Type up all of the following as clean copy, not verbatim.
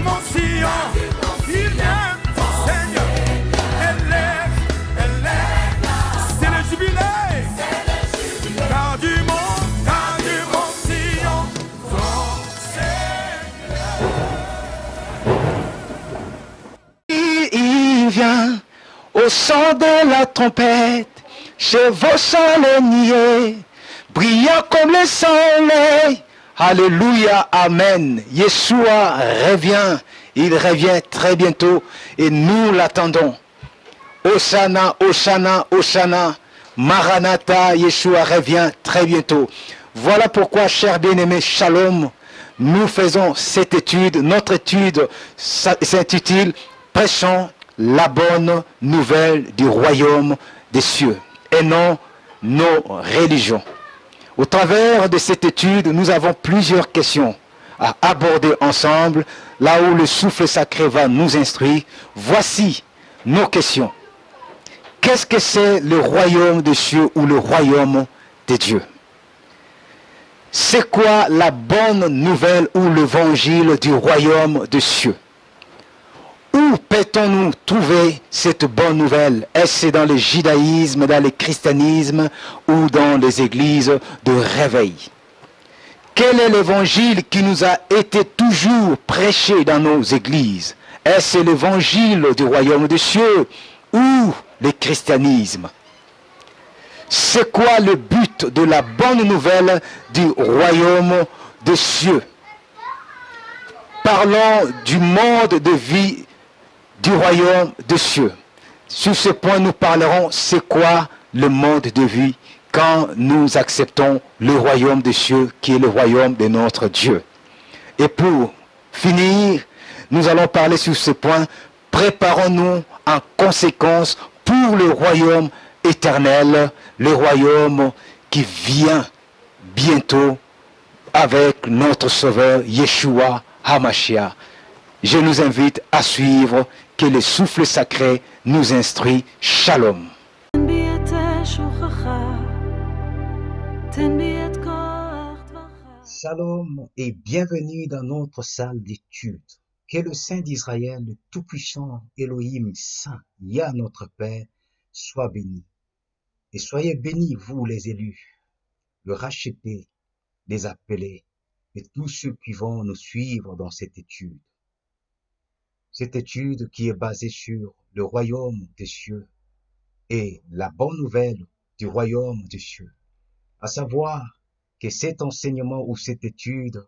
mon Sion, il vient, Seigneur. Elle est, c'est le jubilé. Car du mon Sion, son Seigneur. Il vient au son de la trompette, chevauchant les niais, brillant comme le soleil. Alléluia, amen. Yeshua revient, il revient très bientôt et nous l'attendons. Hosanna, Hosanna, Hosanna, Maranatha, Yeshua revient très bientôt. Voilà pourquoi, chers bien-aimés, Shalom, nous faisons cette étude. Notre étude s'intitule « Prêchons la bonne nouvelle du royaume des cieux » et non nos religions. Au travers de cette étude, nous avons plusieurs questions à aborder ensemble, là où le souffle sacré va nous instruire. Voici nos questions. Qu'est-ce que c'est le royaume des cieux ou le royaume de Dieu? C'est quoi la bonne nouvelle ou l'évangile du royaume des cieux? Où peut-on-nous trouver cette bonne nouvelle? Est-ce dans le judaïsme, dans le christianisme ou dans les églises de réveil? Quel est l'évangile qui nous a été toujours prêché dans nos églises? Est-ce l'évangile du royaume des cieux ou le christianisme? C'est quoi le but de la bonne nouvelle du royaume des cieux? Parlons du mode de vie du royaume des cieux. Sur ce point, nous parlerons c'est quoi le mode de vie quand nous acceptons le royaume des cieux qui est le royaume de notre Dieu. Et pour finir, nous allons parler sur ce point. Préparons-nous en conséquence pour le royaume éternel, le royaume qui vient bientôt avec notre Sauveur Yeshua HaMashiach. Je nous invite à suivre, que le souffle sacré nous instruit. Shalom. Shalom et bienvenue dans notre salle d'étude. Que le Saint d'Israël, le Tout-Puissant, Elohim Saint, Yah notre Père, soit béni. Et soyez bénis, vous les élus, le rachetés, les appelés, et tous ceux qui vont nous suivre dans cette étude. Cette étude qui est basée sur le royaume des cieux et la bonne nouvelle du royaume des cieux. À savoir que cet enseignement ou cette étude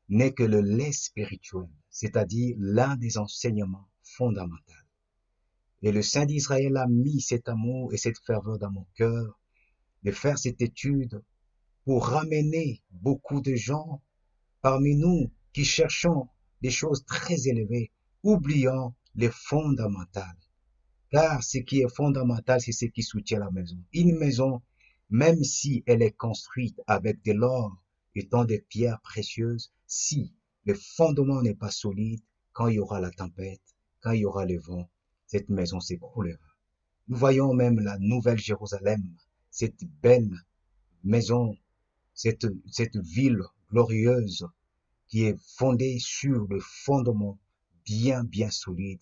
n'est que le lait spirituel, c'est-à-dire l'un des enseignements fondamentaux. Et le Saint d'Israël a mis cet amour et cette ferveur dans mon cœur de faire cette étude pour ramener beaucoup de gens parmi nous qui cherchons des choses très élevées, oubliant les fondamentales. Car ce qui est fondamental, c'est ce qui soutient la maison. Une maison, même si elle est construite avec de l'or étant des pierres précieuses, si le fondement n'est pas solide, quand il y aura la tempête, quand il y aura le vent, cette maison s'écroulera. Nous voyons même la nouvelle Jérusalem, cette belle maison, cette ville glorieuse qui est fondée sur le fondement bien solide.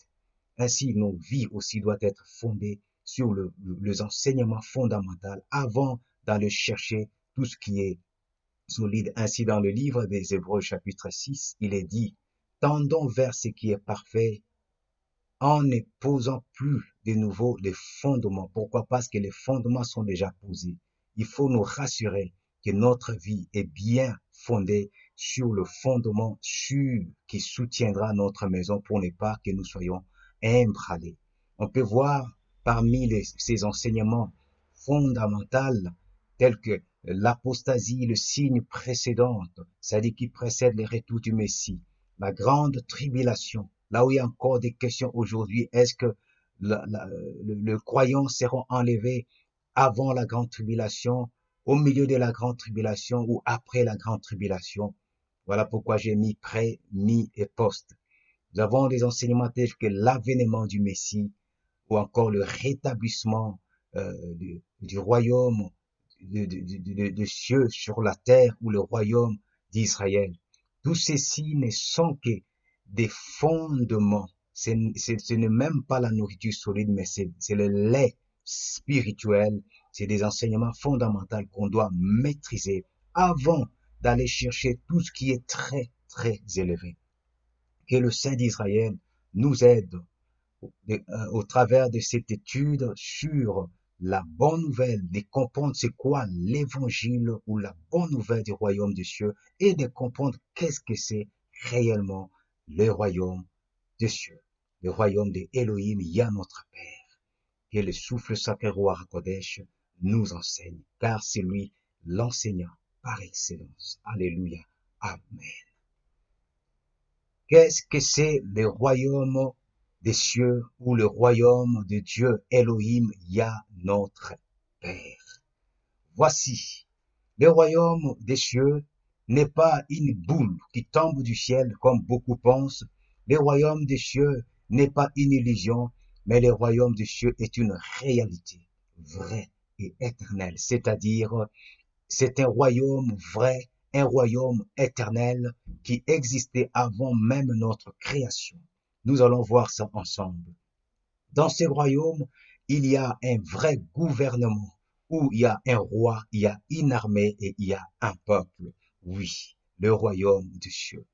Ainsi, nos vies aussi doivent être fondées sur les enseignements fondamentaux avant d'aller chercher tout ce qui est solide. Ainsi, dans le livre des Hébreux chapitre 6, il est dit, tendons vers ce qui est parfait en ne posant plus de nouveau les fondements. Pourquoi? Parce que les fondements sont déjà posés. Il faut nous rassurer que notre vie est bien fondée sur le fondement sûr qui soutiendra notre maison pour ne pas que nous soyons ébranlés. On peut voir parmi ces enseignements fondamentaux tels que l'apostasie, le signe précédent, c'est-à-dire qui précède le retour du Messie, la grande tribulation, là où il y a encore des questions aujourd'hui, est-ce que le croyant seront enlevés avant la grande tribulation, au milieu de la grande tribulation ou après la grande tribulation? Voilà pourquoi j'ai mis pré, mi et post. Nous avons des enseignements tels que l'avènement du Messie ou encore le rétablissement du royaume de cieux sur la terre ou le royaume d'Israël. Tous ces signes ne sont que des fondements. Ce n'est même pas la nourriture solide, mais c'est le lait spirituel. C'est des enseignements fondamentaux qu'on doit maîtriser avant d'aller chercher tout ce qui est très, très élevé. Que le Saint d'Israël nous aide au travers de cette étude sur la bonne nouvelle, de comprendre c'est quoi l'évangile ou la bonne nouvelle du royaume des cieux et de comprendre qu'est-ce que c'est réellement le royaume des cieux, le royaume de Elohim, Yah notre Père, que le souffle sacré roi Kodesh nous enseigne, car c'est lui l'enseignant par excellence. Alléluia. Amen. Qu'est-ce que c'est le royaume des cieux ou le royaume de Dieu Elohim, Yah notre Père? Voici, le royaume des cieux n'est pas une boule qui tombe du ciel comme beaucoup pensent. Le royaume des cieux n'est pas une illusion, mais le royaume des cieux est une réalité vraie et éternelle. C'est-à-dire, c'est un royaume vrai, un royaume éternel qui existait avant même notre création. Nous allons voir ça ensemble. Dans ce royaume, il y a un vrai gouvernement où il y a un roi, il y a une armée et il y a un peuple. Oui, le royaume des cieux.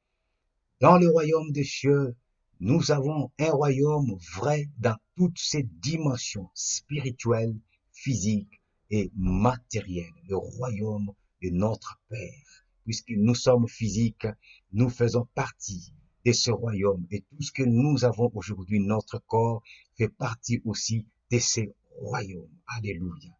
Dans le royaume des cieux, nous avons un royaume vrai dans toutes ses dimensions spirituelles, physiques et matérielles. Le royaume de notre Père. Puisque nous sommes physiques, nous faisons partie de ce royaume. Et tout ce que nous avons aujourd'hui, notre corps, fait partie aussi de ce royaume. Alléluia.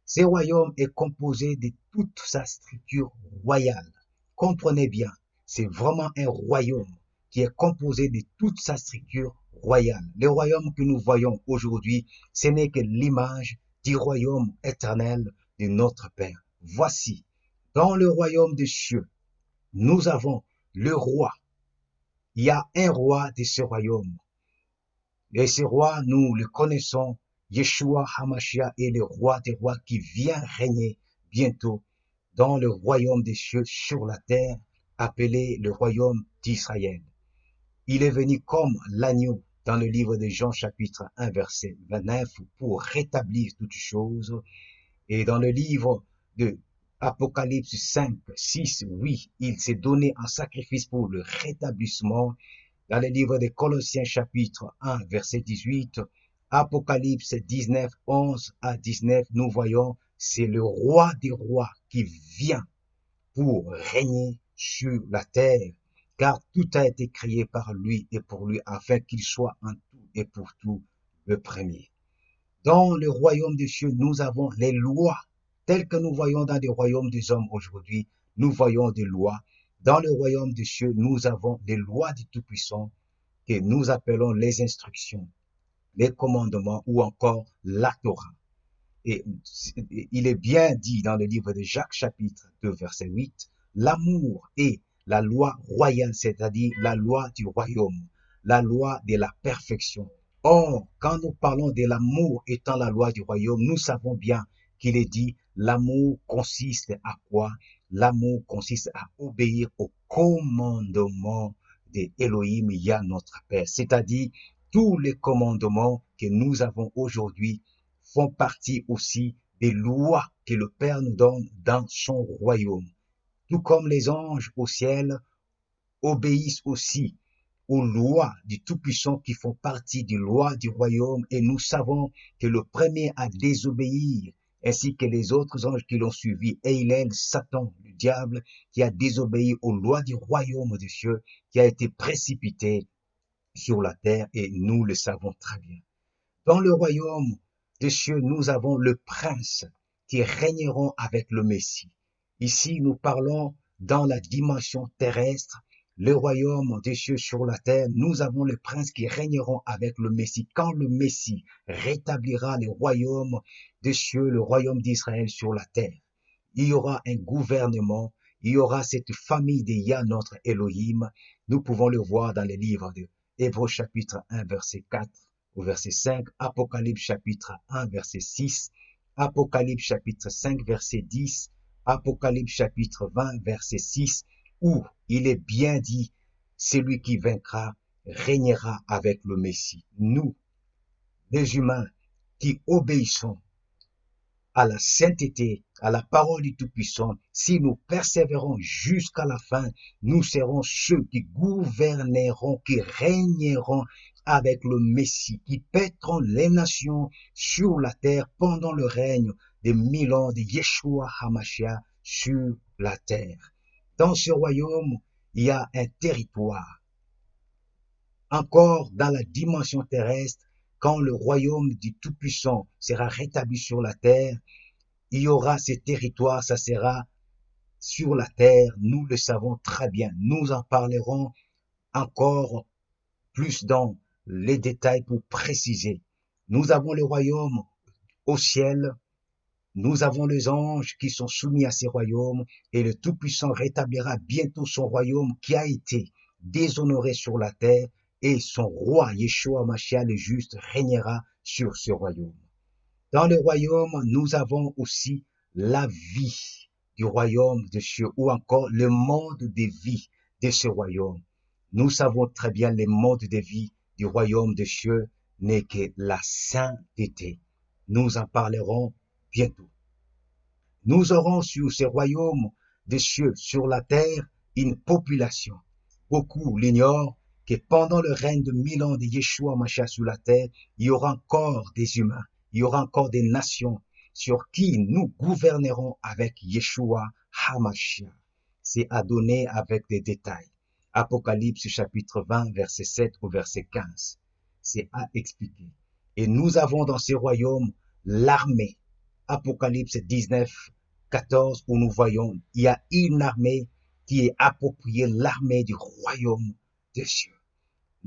Ce royaume est composé de toute sa structure royale. Comprenez bien, c'est vraiment un royaume qui est composé de toute sa structure royale. Le royaume que nous voyons aujourd'hui, ce n'est que l'image du royaume éternel de notre Père. Voici, dans le royaume des cieux, nous avons le roi. Il y a un roi de ce royaume. Et ce roi, nous le connaissons, Yeshua HaMashiach est le roi des rois qui vient régner bientôt dans le royaume des cieux sur la terre, appelé le royaume d'Israël. Il est venu comme l'agneau dans le livre de Jean chapitre 1 verset 29 pour rétablir toutes choses. Et dans le livre de Apocalypse 5, 6, oui, il s'est donné en sacrifice pour le rétablissement. Dans le livre de Colossiens chapitre 1 verset 18, Apocalypse 19, 11 à 19, nous voyons, c'est le roi des rois qui vient pour régner sur la terre, car tout a été créé par lui et pour lui, afin qu'il soit en tout et pour tout le premier. Dans le royaume des cieux, nous avons les lois, telles que nous voyons dans les royaumes des hommes aujourd'hui, nous voyons des lois. Dans le royaume des cieux, nous avons les lois du Tout-Puissant que nous appelons les instructions, les commandements ou encore la Torah. Et il est bien dit dans le livre de Jacques chapitre 2 verset 8, l'amour est la loi royale, c'est-à-dire la loi du royaume, la loi de la perfection. Or, quand nous parlons de l'amour étant la loi du royaume, nous savons bien qu'il est dit, l'amour consiste à quoi? L'amour consiste à obéir au commandement de Elohim, Yah notre Père, c'est-à-dire tous les commandements que nous avons aujourd'hui font partie aussi des lois que le Père nous donne dans son royaume. Tout comme les anges au ciel obéissent aussi aux lois du Tout-Puissant qui font partie des lois du royaume, et nous savons que le premier à désobéir, ainsi que les autres anges qui l'ont suivi, Eilel, Satan, le diable, qui a désobéi aux lois du royaume des cieux, qui a été précipité sur la terre, et nous le savons très bien. Dans le royaume des cieux, nous avons le prince qui régneront avec le Messie. Ici, nous parlons dans la dimension terrestre, le royaume des cieux sur la terre. Nous avons le prince qui régneront avec le Messie. Quand le Messie rétablira le royaume des cieux, le royaume d'Israël sur la terre, il y aura un gouvernement, il y aura cette famille de Yah, notre Elohim. Nous pouvons le voir dans les livres de Hébreux chapitre 1, verset 4 au verset 5, Apocalypse chapitre 1, verset 6, Apocalypse chapitre 5, verset 10, Apocalypse chapitre 20, verset 6, où il est bien dit celui qui vaincra régnera avec le Messie. Nous, les humains qui obéissons à la sainteté, à la parole du Tout-Puissant, si nous persévérons jusqu'à la fin, nous serons ceux qui gouverneront, qui régneront avec le Messie, qui paîtront les nations sur la terre pendant le règne des 1000 ans de Yeshua HaMashiach sur la terre. Dans ce royaume, il y a un territoire. Encore dans la dimension terrestre, quand le royaume du Tout-Puissant sera rétabli sur la terre, il y aura ces territoires, ça sera sur la terre, nous le savons très bien. Nous en parlerons encore plus dans les détails pour préciser. Nous avons le royaume au ciel, nous avons les anges qui sont soumis à ces royaumes et le Tout-Puissant rétablira bientôt son royaume qui a été déshonoré sur la terre et son roi, Yeshua Mashiach le juste, régnera sur ce royaume. Dans le royaume, nous avons aussi la vie du royaume de cieux ou encore le monde de vie de ce royaume. Nous savons très bien le monde de vie du royaume de cieux n'est que la sainteté. Nous en parlerons bientôt. Nous aurons sur ce royaume des cieux, sur la terre, une population. Beaucoup l'ignorent que pendant le règne de 1000 ans de Yeshua Mashiach sur la terre, il y aura encore des humains, il y aura encore des nations sur qui nous gouvernerons avec Yeshua HaMashiach. C'est à donner avec des détails. Apocalypse chapitre 20, verset 7 au verset 15. C'est à expliquer. Et nous avons dans ces royaumes l'armée. Apocalypse 19, 14, où nous voyons, il y a une armée qui est appropriée, l'armée du royaume des cieux.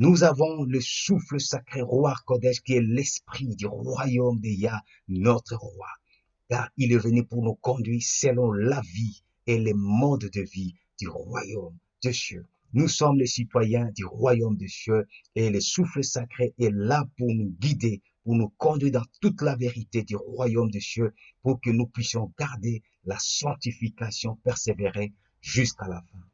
Nous avons le souffle sacré roi Kodesh qui est l'esprit du royaume de Yah, notre roi. Car il est venu pour nous conduire selon la vie et les modes de vie du royaume des cieux. Nous sommes les citoyens du royaume des cieux et le souffle sacré est là pour nous guider, pour nous conduire dans toute la vérité du royaume des cieux, pour que nous puissions garder la sanctification, persévérer jusqu'à la fin.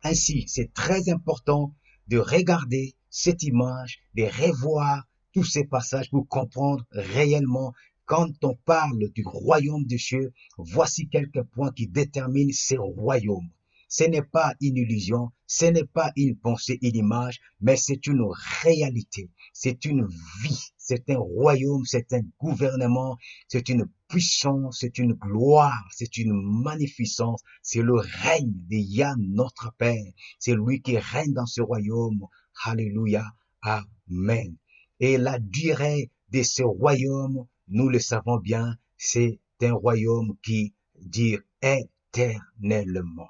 Ainsi, c'est très important de regarder cette image, de revoir tous ces passages pour comprendre réellement quand on parle du royaume des cieux, voici quelques points qui déterminent ces royaumes. Ce n'est pas une illusion, ce n'est pas une pensée, une image, mais c'est une réalité, c'est une vie, c'est un royaume, c'est un gouvernement, c'est une puissance, c'est une gloire, c'est une magnificence, c'est le règne de Yah notre Père, c'est lui qui règne dans ce royaume. Alléluia, Amen. Et la durée de ce royaume, nous le savons bien, c'est un royaume qui dure éternellement.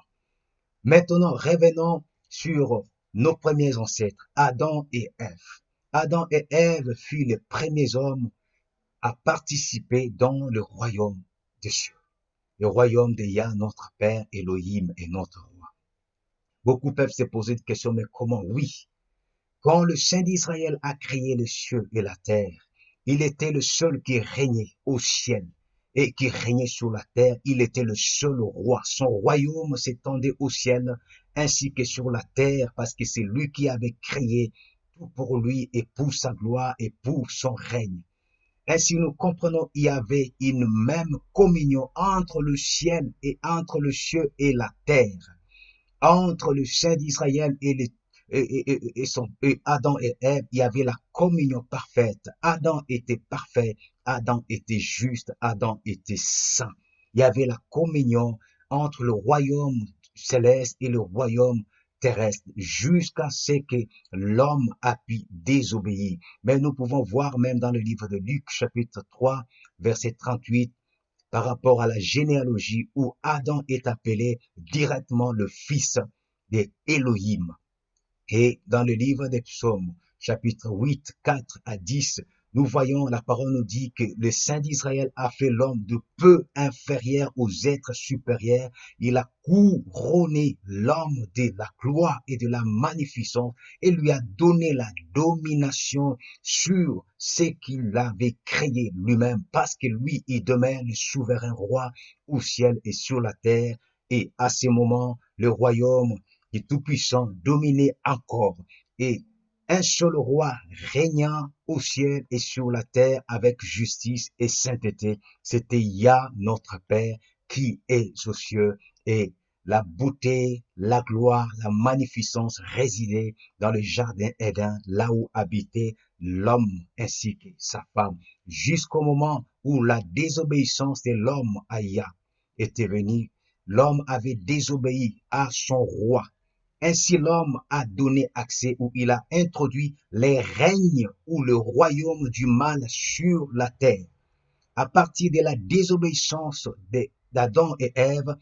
Maintenant, revenons sur nos premiers ancêtres, Adam et Ève. Adam et Ève furent les premiers hommes à participer dans le royaume des cieux. Le royaume de Yah, notre Père, Elohim est notre roi. Beaucoup peuvent se poser des questions, mais comment? Oui. Quand le Saint d'Israël a créé les cieux et la terre, il était le seul qui régnait au ciel et qui régnait sur la terre. Il était le seul roi. Son royaume s'étendait au ciel ainsi que sur la terre parce que c'est lui qui avait créé tout pour lui et pour sa gloire et pour son règne. Ainsi, nous comprenons, il y avait une même communion entre le ciel et entre le ciel et la terre, entre le Saint d'Israël et Adam et Ève, il y avait la communion parfaite. Adam était parfait, Adam était juste, Adam était saint. Il y avait la communion entre le royaume céleste et le royaume terrestre jusqu'à ce que l'homme a pu désobéir. Mais nous pouvons voir même dans le livre de Luc chapitre 3 verset 38 par rapport à la généalogie où Adam est appelé directement le fils d'Élohim. Et dans le livre des psaumes, chapitre 8, 4 à 10, nous voyons, la parole nous dit que le Saint d'Israël a fait l'homme de peu inférieur aux êtres supérieurs. Il a couronné l'homme de la gloire et de la magnificence et lui a donné la domination sur ce qu'il avait créé lui-même parce que lui, il demeure le souverain roi au ciel et sur la terre. Et à ce moment, le royaume qui Tout-Puissant dominait encore, et un seul roi régnant au ciel et sur la terre avec justice et sainteté, c'était Yah notre Père qui est aux cieux, et la beauté, la gloire, la magnificence résidait dans le jardin Éden, là où habitait l'homme ainsi que sa femme, jusqu'au moment où la désobéissance de l'homme à Yah était venue. L'homme avait désobéi à son roi. Ainsi l'homme a donné accès ou il a introduit les règnes ou le royaume du mal sur la terre. À partir de la désobéissance d'Adam et Ève,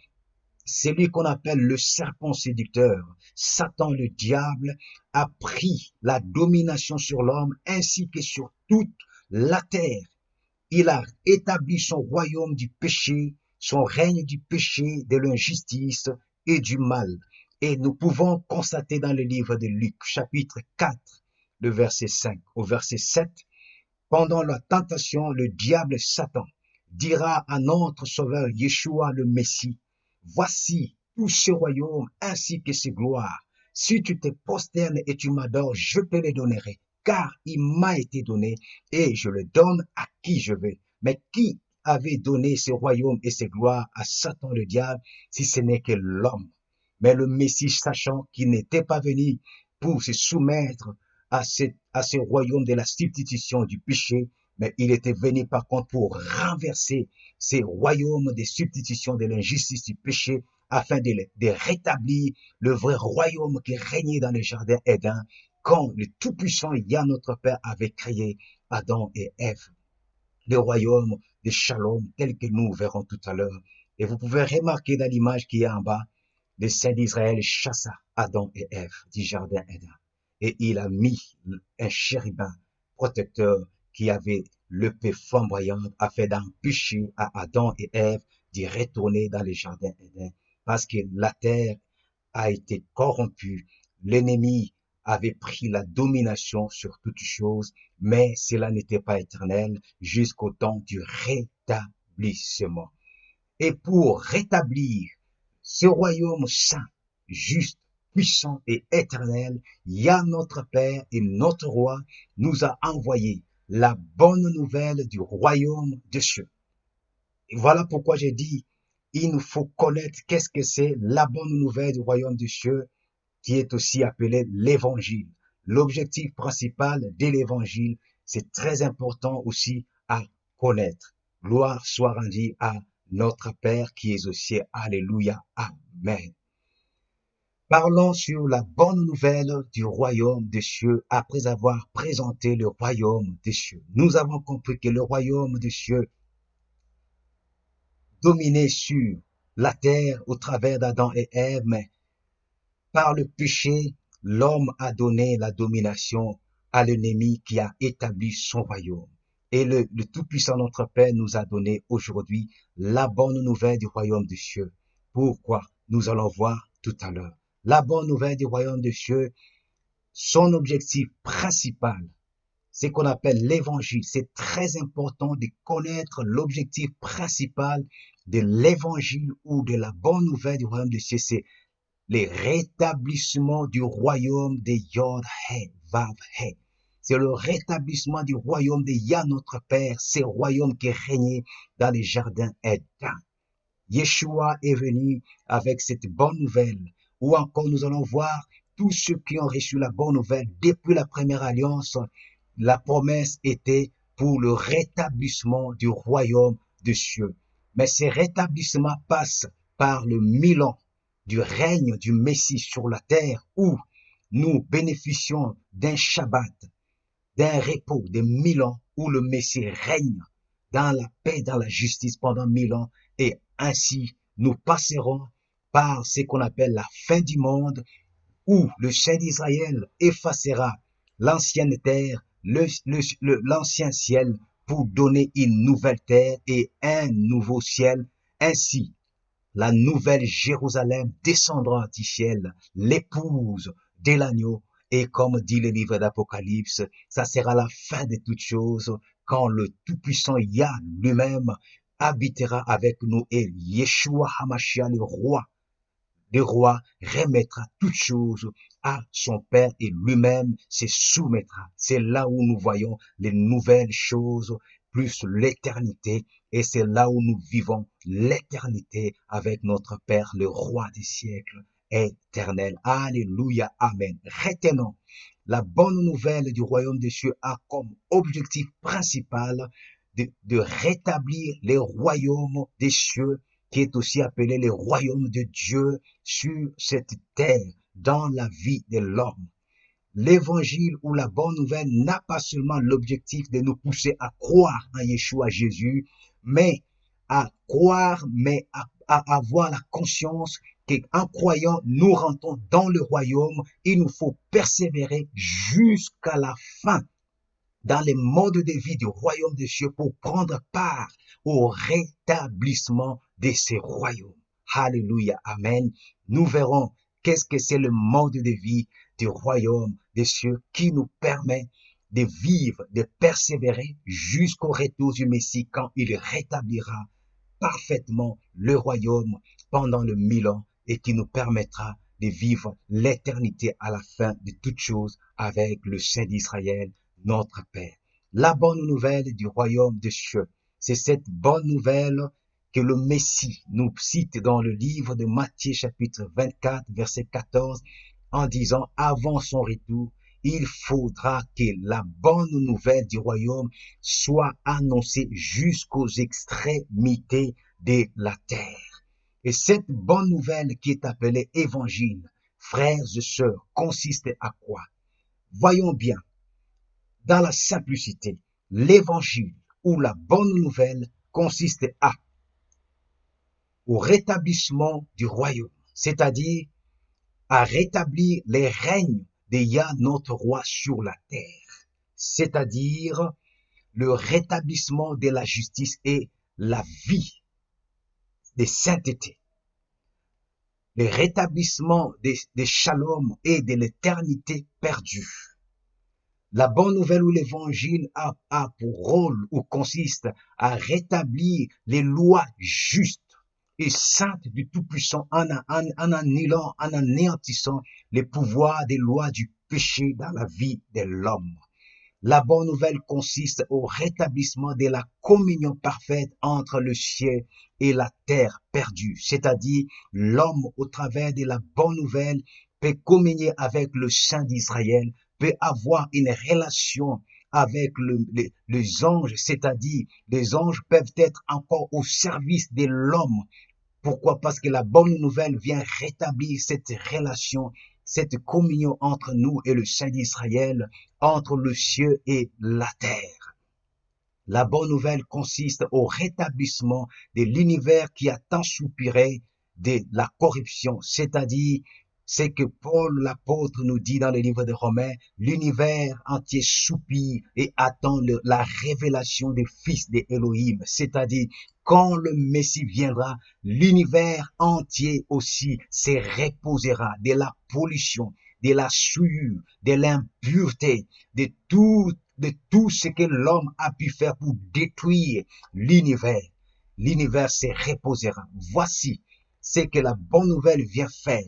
celui qu'on appelle le serpent séducteur, Satan le diable, a pris la domination sur l'homme ainsi que sur toute la terre. Il a établi son royaume du péché, son règne du péché, de l'injustice et du mal. Et nous pouvons constater dans le livre de Luc, chapitre 4, le verset 5 au verset 7, pendant la tentation, le diable Satan dira à notre sauveur Yeshua le Messie, voici tout ce royaume ainsi que ses gloires. Si tu te prosternes et tu m'adores, je te les donnerai, car il m'a été donné et je le donne à qui je veux. Mais qui avait donné ce royaume et ses gloires à Satan le diable si ce n'est que l'homme? Mais le Messie, sachant qu'il n'était pas venu pour se soumettre à ce royaume de la substitution du péché, mais il était venu par contre pour renverser ces royaumes de substitution de l'injustice du péché afin de rétablir le vrai royaume qui régnait dans le jardin Éden quand le Tout-Puissant Yah notre Père avait créé Adam et Ève. Le royaume de Shalom tel que nous verrons tout à l'heure. Et vous pouvez remarquer dans l'image qui est en bas, le Saint d'Israël chassa Adam et Ève du jardin Éden. Et il a mis un chérubin protecteur qui avait l'épée flamboyante afin d'empêcher à Adam et Ève d'y retourner dans le jardin Éden. Parce que la terre a été corrompue, l'ennemi avait pris la domination sur toutes choses, mais cela n'était pas éternel jusqu'au temps du rétablissement. Et pour rétablir ce royaume saint, juste, puissant et éternel, Yah notre Père et notre Roi nous a envoyé la bonne nouvelle du royaume des cieux. Et voilà pourquoi j'ai dit, il nous faut connaître qu'est-ce que c'est la bonne nouvelle du royaume des cieux, qui est aussi appelé l'évangile. L'objectif principal de l'évangile, c'est très important aussi à connaître. Gloire soit rendue à notre Père qui est aux cieux. Alléluia. Amen. Parlons sur la bonne nouvelle du royaume des cieux après avoir présenté le royaume des cieux. Nous avons compris que le royaume des cieux dominait sur la terre au travers d'Adam et Ève, mais par le péché, l'homme a donné la domination à l'ennemi qui a établi son royaume. Et le Tout-Puissant notre Père nous a donné aujourd'hui la bonne nouvelle du royaume des cieux. Pourquoi? Nous allons voir tout à l'heure. La bonne nouvelle du royaume des cieux, son objectif principal, c'est qu'on appelle l'évangile. C'est très important de connaître l'objectif principal de l'évangile ou de la bonne nouvelle du royaume des cieux. C'est le rétablissement du royaume de Yod-He, Vav-He. C'est le rétablissement du royaume de Yah notre Père, ce royaume qui régnait dans les jardins Éden. Yeshua est venu avec cette bonne nouvelle, ou encore nous allons voir tous ceux qui ont reçu la bonne nouvelle depuis la première alliance. La promesse était pour le rétablissement du royaume des cieux. Mais ce rétablissement passe par le 1000 ans du règne du Messie sur la terre où nous bénéficions d'un Shabbat, d'un repos de 1000 ans où le Messie règne dans la paix, dans la justice pendant 1000 ans et ainsi nous passerons par ce qu'on appelle la fin du où le Saint d'Israël effacera l'ancienne terre, l'ancien ciel pour donner une nouvelle terre et un nouveau ciel. Ainsi, la nouvelle Jérusalem descendra du ciel, l'épouse de l'agneau. Et comme dit le livre d'Apocalypse, ça sera la fin de toutes choses quand le Tout-Puissant Yah lui-même habitera avec nous et Yeshua HaMashiach, le roi, le roi remettra toutes choses à son Père et lui-même se soumettra. C'est là où nous voyons les nouvelles choses, plus l'éternité, et c'est là où nous vivons l'éternité avec notre Père, le roi des siècles éternel. Alléluia, amen. Retenons, la bonne nouvelle du royaume des cieux a comme objectif principal de rétablir les royaumes des cieux, qui est aussi appelé le royaume de Dieu sur cette terre, dans la vie de l'homme. L'évangile ou la bonne nouvelle n'a pas seulement l'objectif de nous pousser à croire en Yeshua Jésus, mais à croire, mais à avoir la conscience qu'en croyant, nous rentrons dans le royaume. Il nous faut persévérer jusqu'à la fin dans les modes de vie du royaume des cieux pour prendre part au rétablissement de ces royaumes. Alléluia, amen. Nous verrons qu'est-ce que c'est le mode de vie du royaume des cieux qui nous permet de vivre, de persévérer jusqu'au retour du Messie quand il rétablira parfaitement le royaume pendant le 1000 ans et qui nous permettra de vivre l'éternité à la fin de toutes choses avec le Saint d'Israël, notre Père. La bonne nouvelle du royaume des cieux, c'est cette bonne nouvelle que le Messie nous cite dans le livre de Matthieu chapitre 24, verset 14, en disant, avant son retour, il faudra que la bonne nouvelle du royaume soit annoncée jusqu'aux extrémités de la terre. Et cette bonne nouvelle qui est appelée évangile, frères et sœurs, consiste à quoi? Voyons bien, dans la simplicité, l'évangile ou la bonne nouvelle consiste au rétablissement du royaume, c'est-à-dire à rétablir les règnes de Yah notre roi sur la terre, c'est-à-dire le rétablissement de la justice et la vie de sainteté, le rétablissement des shalom et de l'éternité perdue. La bonne nouvelle ou l'évangile a pour rôle ou consiste à rétablir les lois justes et saintes du Tout-Puissant en annihilant, en anéantissant les pouvoirs des lois du péché dans la vie de l'homme. La bonne nouvelle consiste au rétablissement de la communion parfaite entre le ciel et la terre perdue, c'est-à-dire l'homme au travers de la bonne nouvelle peut communier avec le Saint d'Israël, peut avoir une relation avec les anges, c'est-à-dire les anges peuvent être encore au service de l'homme. Pourquoi? Parce que la bonne nouvelle vient rétablir cette relation, cette communion entre nous et le Saint d'Israël, entre le ciel et la terre. La bonne nouvelle consiste au rétablissement de l'univers qui a tant soupiré de la corruption, c'est-à-dire c'est que Paul l'apôtre nous dit dans le livre de Romains, l'univers entier soupire et attend la révélation des fils d'Élohim, c'est-à-dire quand le Messie viendra, l'univers entier aussi se reposera de la pollution, de la souillure, de l'impureté, de tout ce que l'homme a pu faire pour détruire l'univers. L'univers se reposera. Voici ce que la bonne nouvelle vient faire.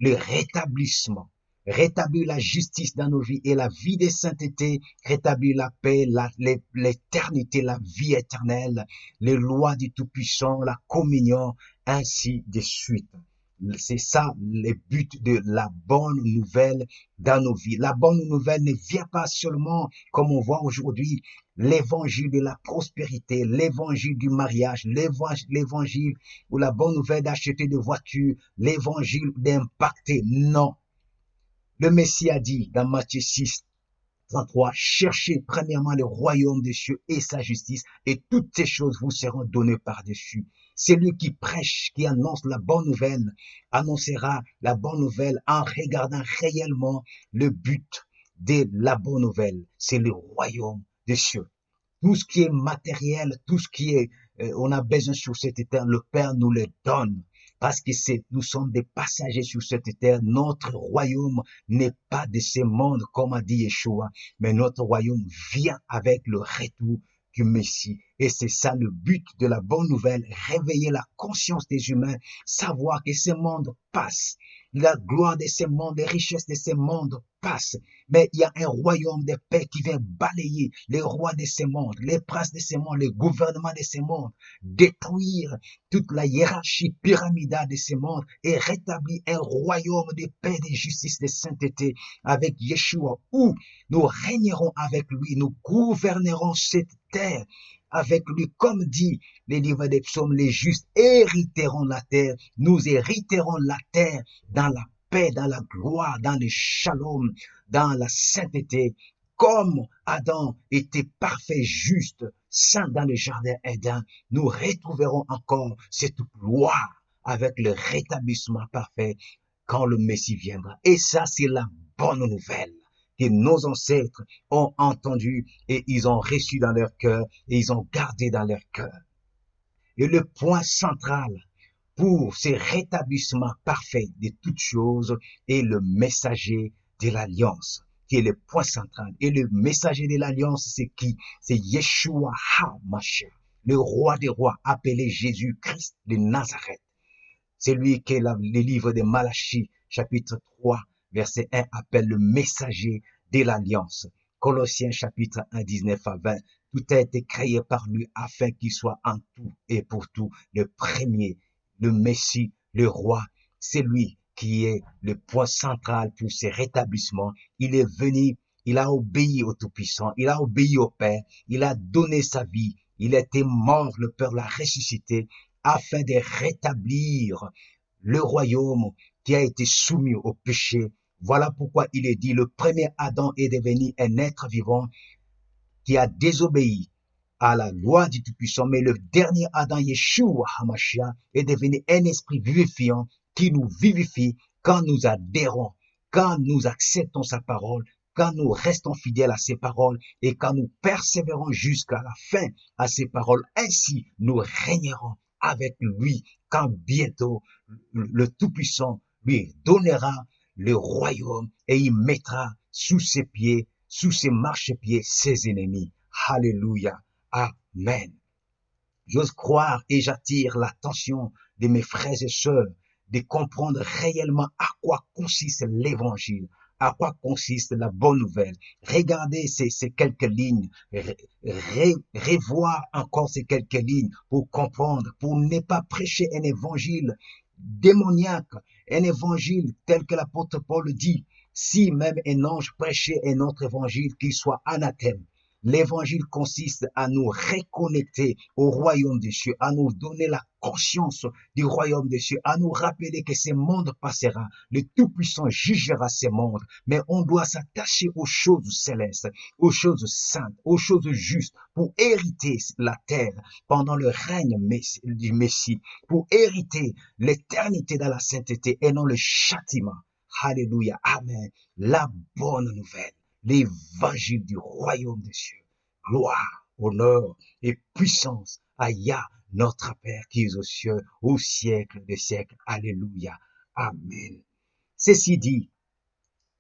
Le rétablissement, rétablir la justice dans nos vies et la vie de sainteté, rétablir la paix, l'éternité, la vie éternelle, les lois du Tout-Puissant, la communion, ainsi de suite. C'est ça le but de la bonne nouvelle dans nos vies. La bonne nouvelle ne vient pas seulement, comme on voit aujourd'hui, l'évangile de la prospérité, l'évangile du mariage, l'évangile ou la bonne nouvelle d'acheter des voitures, l'évangile d'impacter. Non. Le Messie a dit dans Matthieu 6, 33, cherchez premièrement le royaume des cieux et sa justice, et toutes ces choses vous seront données par-dessus. Celui qui prêche, qui annonce la bonne nouvelle, annoncera la bonne nouvelle en regardant réellement le but de la bonne nouvelle. C'est le royaume des cieux. Tout ce qui est matériel, tout ce qui est, on a besoin sur cette terre, le Père nous le donne. Parce que nous sommes des passagers sur cette terre. Notre royaume n'est pas de ce monde, comme a dit Yeshua, mais notre royaume vient avec le retour du Messie. Et c'est ça le but de la bonne nouvelle, réveiller la conscience des humains, savoir que ce monde passe. La gloire de ce monde, les richesses de ce monde passent. Mais il y a un royaume de paix qui vient balayer les rois de ce monde, les princes de ce monde, les gouvernements de ce monde, détruire toute la hiérarchie pyramidale de ce monde et rétablir un royaume de paix, de justice, de sainteté avec Yeshua, où nous régnerons avec lui, nous gouvernerons cette terre avec lui, comme dit les livres des psaumes, les justes hériteront la terre, nous hériterons la terre dans la paix, dans la gloire, dans le shalom, dans la sainteté, comme Adam était parfait, juste, saint dans le jardin Éden, nous retrouverons encore cette gloire avec le rétablissement parfait quand le Messie viendra. Et ça, c'est la bonne nouvelle que nos ancêtres ont entendu et ils ont reçu dans leur cœur et ils ont gardé dans leur cœur. Et le point central pour ce rétablissement parfait de toutes choses est le messager de l'alliance, qui est le point central. Et le messager de l'alliance, c'est qui? C'est Yeshua HaMashiach, le roi des rois, appelé Jésus-Christ de Nazareth. C'est lui que le livre de Malachie, chapitre 3, verset 1, appelle le messager de l'alliance. Colossiens, chapitre 1, 19 à 20, tout a été créé par lui afin qu'il soit en tout et pour tout le premier, le Messie, le roi. C'est lui qui est le point central pour ce rétablissement. Il est venu, il a obéi au Tout-Puissant, il a obéi au Père, il a donné sa vie, il était mort, le Père l'a ressuscité, afin de rétablir le royaume qui a été soumis au péché. Voilà pourquoi il est dit, le premier Adam est devenu un être vivant qui a désobéi à la loi du Tout-Puissant, mais le dernier Adam, Yeshua HaMashiach, est devenu un esprit vivifiant qui nous vivifie quand nous adhérons, quand nous acceptons sa parole, quand nous restons fidèles à ses paroles et quand nous persévérons jusqu'à la fin à ses paroles. Ainsi, nous régnerons avec lui quand bientôt le Tout-Puissant lui donnera le royaume et il mettra sous ses pieds, sous ses marchepieds, ses ennemis. Alléluia. Amen. J'ose croire et j'attire l'attention de mes frères et sœurs de comprendre réellement à quoi consiste l'évangile, à quoi consiste la bonne nouvelle. Regardez ces quelques lignes, revoir encore ces quelques lignes pour comprendre, pour ne pas prêcher un évangile démoniaque, un évangile tel que l'apôtre Paul dit. Si même un ange prêchait un autre évangile, qu'il soit anathème. L'évangile consiste à nous reconnecter au royaume des cieux, à nous donner la conscience du royaume des cieux, à nous rappeler que ce monde passera, le Tout-Puissant jugera ce monde, mais on doit s'attacher aux choses célestes, aux choses saintes, aux choses justes, pour hériter la terre pendant le règne du Messie, pour hériter l'éternité dans la sainteté et non le châtiment. Alléluia, amen. La bonne nouvelle. L'évangile du royaume des cieux. Gloire, honneur et puissance à Yah, notre Père qui est aux cieux, au siècle des siècles. Alléluia. Amen. Ceci dit,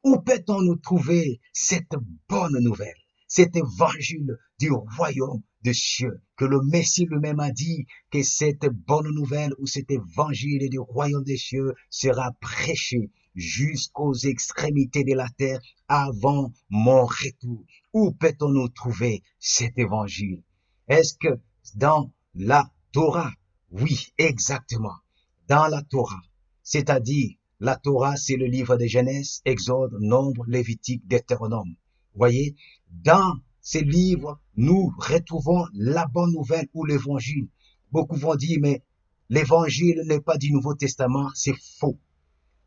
où peut-on nous trouver cette bonne nouvelle, cet évangile du royaume des cieux, que le Messie lui-même a dit que cette bonne nouvelle ou cet évangile du royaume des cieux sera prêché jusqu'aux extrémités de la terre avant mon retour. Où peut-on nous trouver cet évangile? Est-ce que dans la Torah? Oui, exactement. Dans la Torah. C'est-à-dire, la Torah, c'est le livre de Genèse, Exode, Nombre, Lévitique, Deutéronome. Voyez, dans ces livres, nous retrouvons la bonne nouvelle ou l'évangile. Beaucoup vont dire, mais l'évangile n'est pas du Nouveau Testament, c'est faux.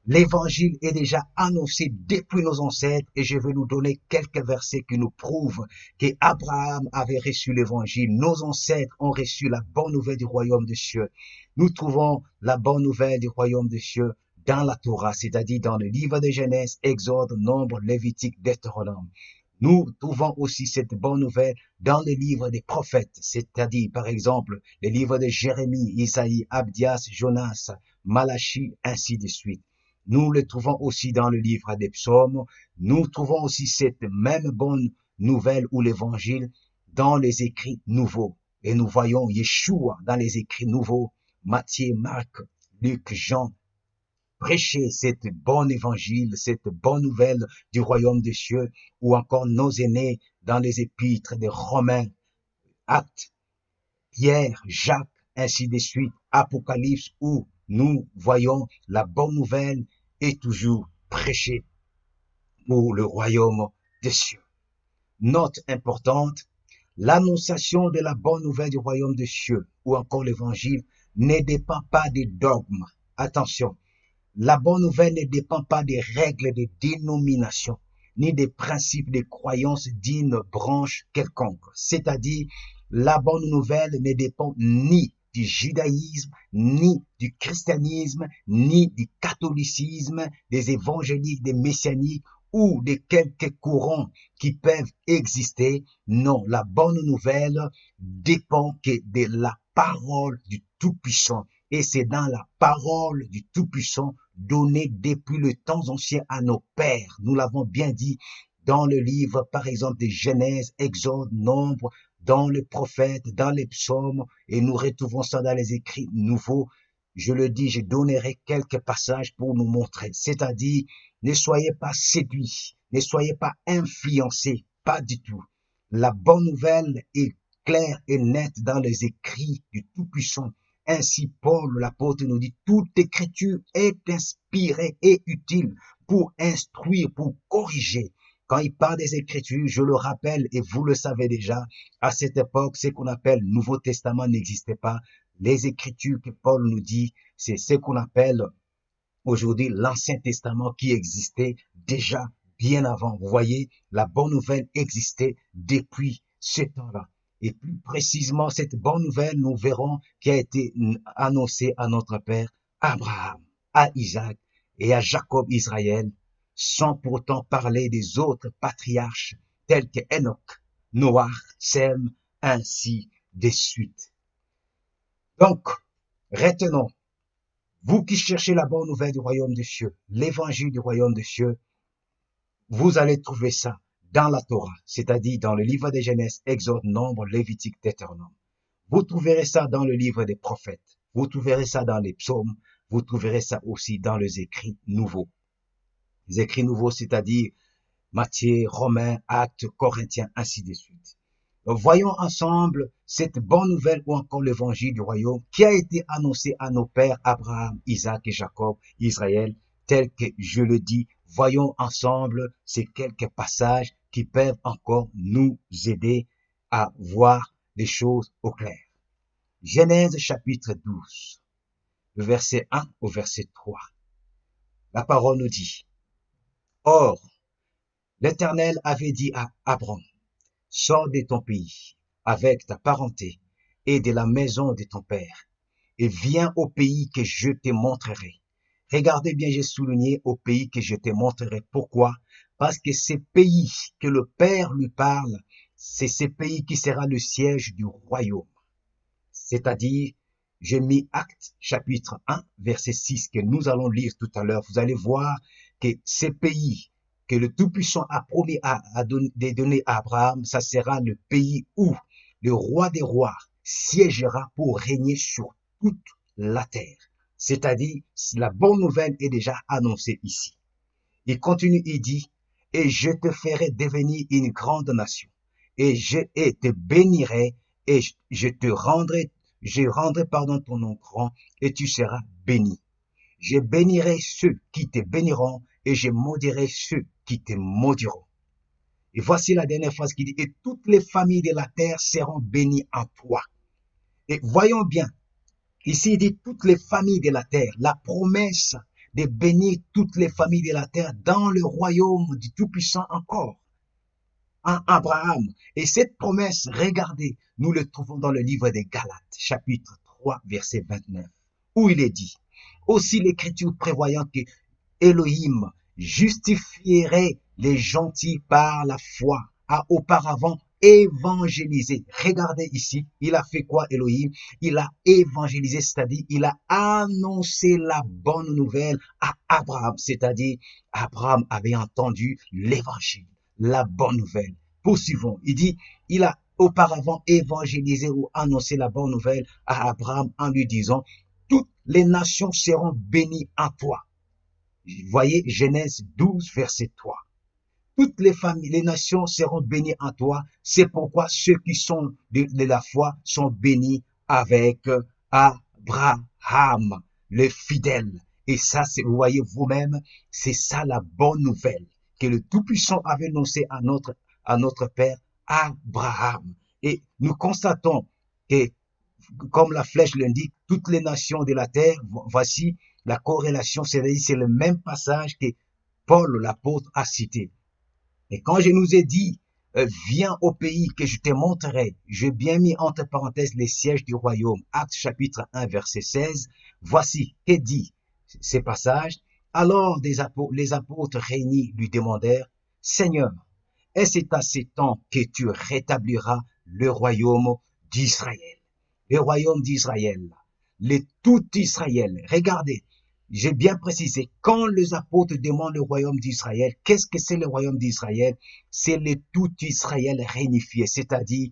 L'évangile est déjà annoncé depuis nos ancêtres et je vais nous donner quelques versets qui nous prouvent qu'Abraham avait reçu l'évangile. Nos ancêtres ont reçu la bonne nouvelle du royaume des cieux. Nous trouvons la bonne nouvelle du royaume des cieux dans la Torah, c'est-à-dire dans le livre de Genèse, Exode, Nombre, Lévitique, Deutéronome. Nous trouvons aussi cette bonne nouvelle dans les livres des prophètes, c'est-à-dire par exemple les livres de Jérémie, Isaïe, Abdias, Jonas, Malachie, ainsi de suite. Nous le trouvons aussi dans le livre des psaumes. Nous trouvons aussi cette même bonne nouvelle ou l'évangile dans les écrits nouveaux. Et nous voyons Yeshua dans les écrits nouveaux, Matthieu, Marc, Luc, Jean, prêcher cette bonne évangile, cette bonne nouvelle du royaume des cieux, ou encore nos aînés dans les épîtres des Romains, Actes, Pierre, Jacques, ainsi de suite, Apocalypse, où nous voyons la bonne nouvelle est toujours prêchée pour le royaume des cieux. Note importante, l'annonciation de la bonne nouvelle du royaume des cieux, ou encore l'évangile, ne dépend pas des dogmes. Attention, la bonne nouvelle ne dépend pas des règles de dénomination, ni des principes de croyance d'une branche quelconque. C'est-à-dire, la bonne nouvelle ne dépend ni du judaïsme, ni du christianisme, ni du catholicisme, des évangéliques, des messianiques ou de quelques courants qui peuvent exister. Non, la bonne nouvelle dépend que de la parole du Tout-Puissant. Et c'est dans la parole du Tout-Puissant donnée depuis le temps ancien à nos pères. Nous l'avons bien dit dans le livre, par exemple, de Genèse, Exode, Nombre, dans les prophètes, dans les psaumes, et nous retrouvons ça dans les écrits nouveaux. Je le dis, je donnerai quelques passages pour nous montrer. C'est-à-dire, ne soyez pas séduits, ne soyez pas influencés, pas du tout. La bonne nouvelle est claire et nette dans les écrits du Tout-Puissant. Ainsi, Paul, l'apôtre, nous dit, toute écriture est inspirée et utile pour instruire, pour corriger. Quand il parle des Écritures, je le rappelle, et vous le savez déjà, à cette époque, ce qu'on appelle Nouveau Testament n'existait pas. Les Écritures que Paul nous dit, c'est ce qu'on appelle aujourd'hui l'Ancien Testament qui existait déjà bien avant. Vous voyez, la bonne nouvelle existait depuis ce temps-là. Et plus précisément, cette bonne nouvelle, nous verrons, qui a été annoncée à notre Père Abraham, à Isaac et à Jacob Israël, sans pourtant parler des autres patriarches tels que Enoch, Noach, Sem, ainsi de suite. Donc, retenons, vous qui cherchez la bonne nouvelle du royaume des cieux, l'évangile du royaume des cieux, vous allez trouver ça dans la Torah, c'est-à-dire dans le livre de Genèse, Exode, Nombre, Lévitique, Deutéronome. Vous trouverez ça dans le livre des prophètes, vous trouverez ça dans les psaumes, vous trouverez ça aussi dans les écrits nouveaux. Les écrits nouveaux, c'est-à-dire Matthieu, Romains, Actes, Corinthiens, ainsi de suite. Donc, voyons ensemble cette bonne nouvelle ou encore l'évangile du royaume qui a été annoncé à nos pères Abraham, Isaac et Jacob, Israël, tel que je le dis. Voyons ensemble ces quelques passages qui peuvent encore nous aider à voir les choses au clair. Genèse chapitre 12, le verset 1 au verset 3. La parole nous dit, « Or, l'Éternel avait dit à Abraham, sors de ton pays, avec ta parenté, et de la maison de ton père, et viens au pays que je te montrerai. » Regardez bien, j'ai souligné au pays que je te montrerai. Pourquoi? Parce que ce pays que le Père lui parle, c'est ce pays qui sera le siège du royaume. C'est-à-dire, j'ai mis Actes chapitre 1, verset 6, que nous allons lire tout à l'heure. Vous allez voir que ce pays que le Tout-Puissant a promis de donner à Abraham, ça sera le pays où le roi des rois siégera pour régner sur toute la terre. C'est-à-dire, la bonne nouvelle est déjà annoncée ici. Il continue, il dit, « Et je te ferai devenir une grande nation, et je te bénirai, et je rendrai ton nom grand, et tu seras béni. Je bénirai ceux qui te béniront, et je maudirai ceux qui te maudiront. » Et voici la dernière phrase qui dit, « Et toutes les familles de la terre seront bénies en toi. » Et voyons bien, ici il dit toutes les familles de la terre, la promesse de bénir toutes les familles de la terre dans le royaume du Tout-Puissant encore, en Abraham. Et cette promesse, regardez, nous le trouvons dans le livre des Galates, chapitre 3, verset 29, où il est dit, aussi l'Écriture prévoyant que Elohim justifierait les gentils par la foi, a auparavant évangélisé. Regardez ici, il a fait quoi Elohim? Il a évangélisé, c'est-à-dire il a annoncé la bonne nouvelle à Abraham, c'est-à-dire Abraham avait entendu l'évangile, la bonne nouvelle. Poursuivons, il dit, il a auparavant évangélisé ou annoncé la bonne nouvelle à Abraham en lui disant, toutes les nations seront bénies en toi. Voyez Genèse 12, verset 3. Toutes les familles, les nations seront bénies en toi. C'est pourquoi ceux qui sont de la foi sont bénis avec Abraham, le fidèle. Et ça, vous voyez vous-même, c'est ça la bonne nouvelle que le Tout-Puissant avait annoncé à notre Père Abraham. Et nous constatons que, comme la flèche l'indique, toutes les nations de la terre, voici la corrélation, c'est-à-dire c'est le même passage que Paul l'apôtre a cité. Et quand je nous ai dit, viens au pays que je te montrerai, j'ai bien mis entre parenthèses les sièges du royaume, Actes chapitre 1, verset 16, voici, que dit ces passages. Alors les apôtres réunis lui demandèrent, Seigneur, est-ce à ce temps que tu rétabliras le royaume d'Israël? Le royaume d'Israël, le tout Israël. Regardez, j'ai bien précisé, quand les apôtres demandent le royaume d'Israël, qu'est-ce que c'est le royaume d'Israël? C'est le tout Israël réunifié, c'est-à-dire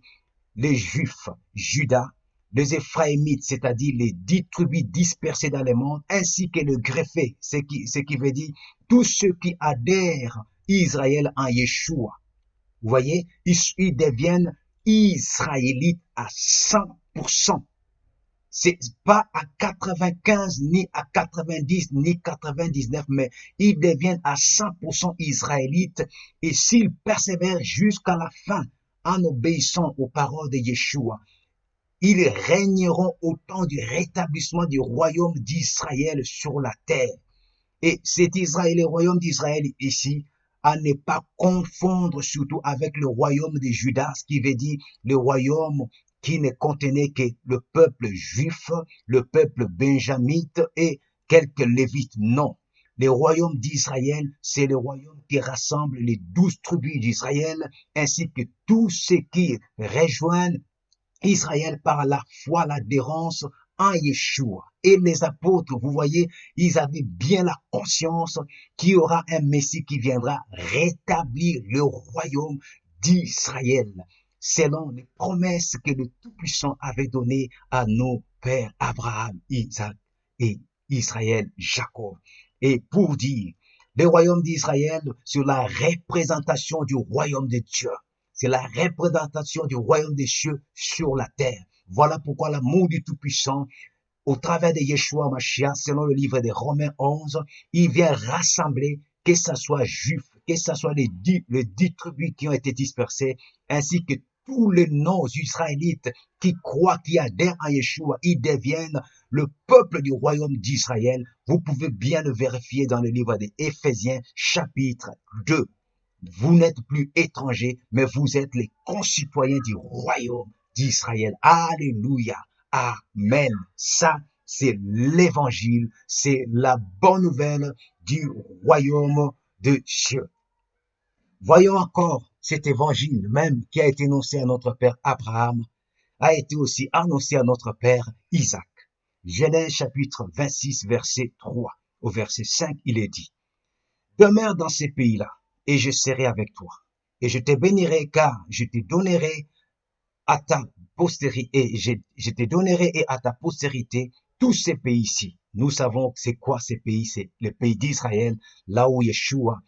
les Juifs, Judas, les Éphraïmites, c'est-à-dire les 10 tribus dispersées dans le monde, ainsi que le greffé, ce qui veut dire tous ceux qui adhèrent Israël en Yeshua. Vous voyez, ils deviennent israélites à 100%. C'est pas à 95, ni à 90, ni 99, mais ils deviennent à 100% israélites. Et s'ils persévèrent jusqu'à la fin en obéissant aux paroles de Yeshua, ils régneront au temps du rétablissement du royaume d'Israël sur la terre. Et cet Israël, le royaume d'Israël ici, à ne pas confondre surtout avec le royaume de Judas, ce qui veut dire le royaume qui ne contenait que le peuple juif, le peuple benjamite et quelques lévites. Non. Le royaume d'Israël, c'est le royaume qui rassemble les 12 tribus d'Israël, ainsi que tous ceux qui rejoignent Israël par la foi, l'adhérence en Yeshua. Et les apôtres, vous voyez, ils avaient bien la conscience qu'il y aura un Messie qui viendra rétablir le royaume d'Israël, selon les promesses que le Tout-Puissant avait données à nos pères Abraham, Isaac et Israël, Jacob. Et pour dire, le royaume d'Israël, c'est la représentation du royaume de Dieu. C'est la représentation du royaume des cieux sur la terre. Voilà pourquoi l'amour du Tout-Puissant, au travers de Yeshua Mashiach, selon le livre de Romains 11, il vient rassembler, que ce soit juif, que ce soit les 10 tribus qui ont été dispersées, ainsi que tous les non-israélites qui croient, qui adhèrent à Yeshua, ils deviennent le peuple du royaume d'Israël. Vous pouvez bien le vérifier dans le livre des Éphésiens, chapitre 2. Vous n'êtes plus étrangers, mais vous êtes les concitoyens du royaume d'Israël. Alléluia. Amen. Ça, c'est l'évangile. C'est la bonne nouvelle du royaume de Dieu. Voyons encore cet évangile même qui a été annoncé à notre père Abraham, a été aussi annoncé à notre père Isaac. Genèse chapitre 26, verset 3 au verset 5, il est dit, demeure dans ces pays-là, et je serai avec toi. Et je te bénirai, car je te donnerai à ta postérité, et je te donnerai et à ta postérité tous ces pays-ci. Nous savons c'est quoi ces pays, c'est le pays d'Israël, là où Yeshua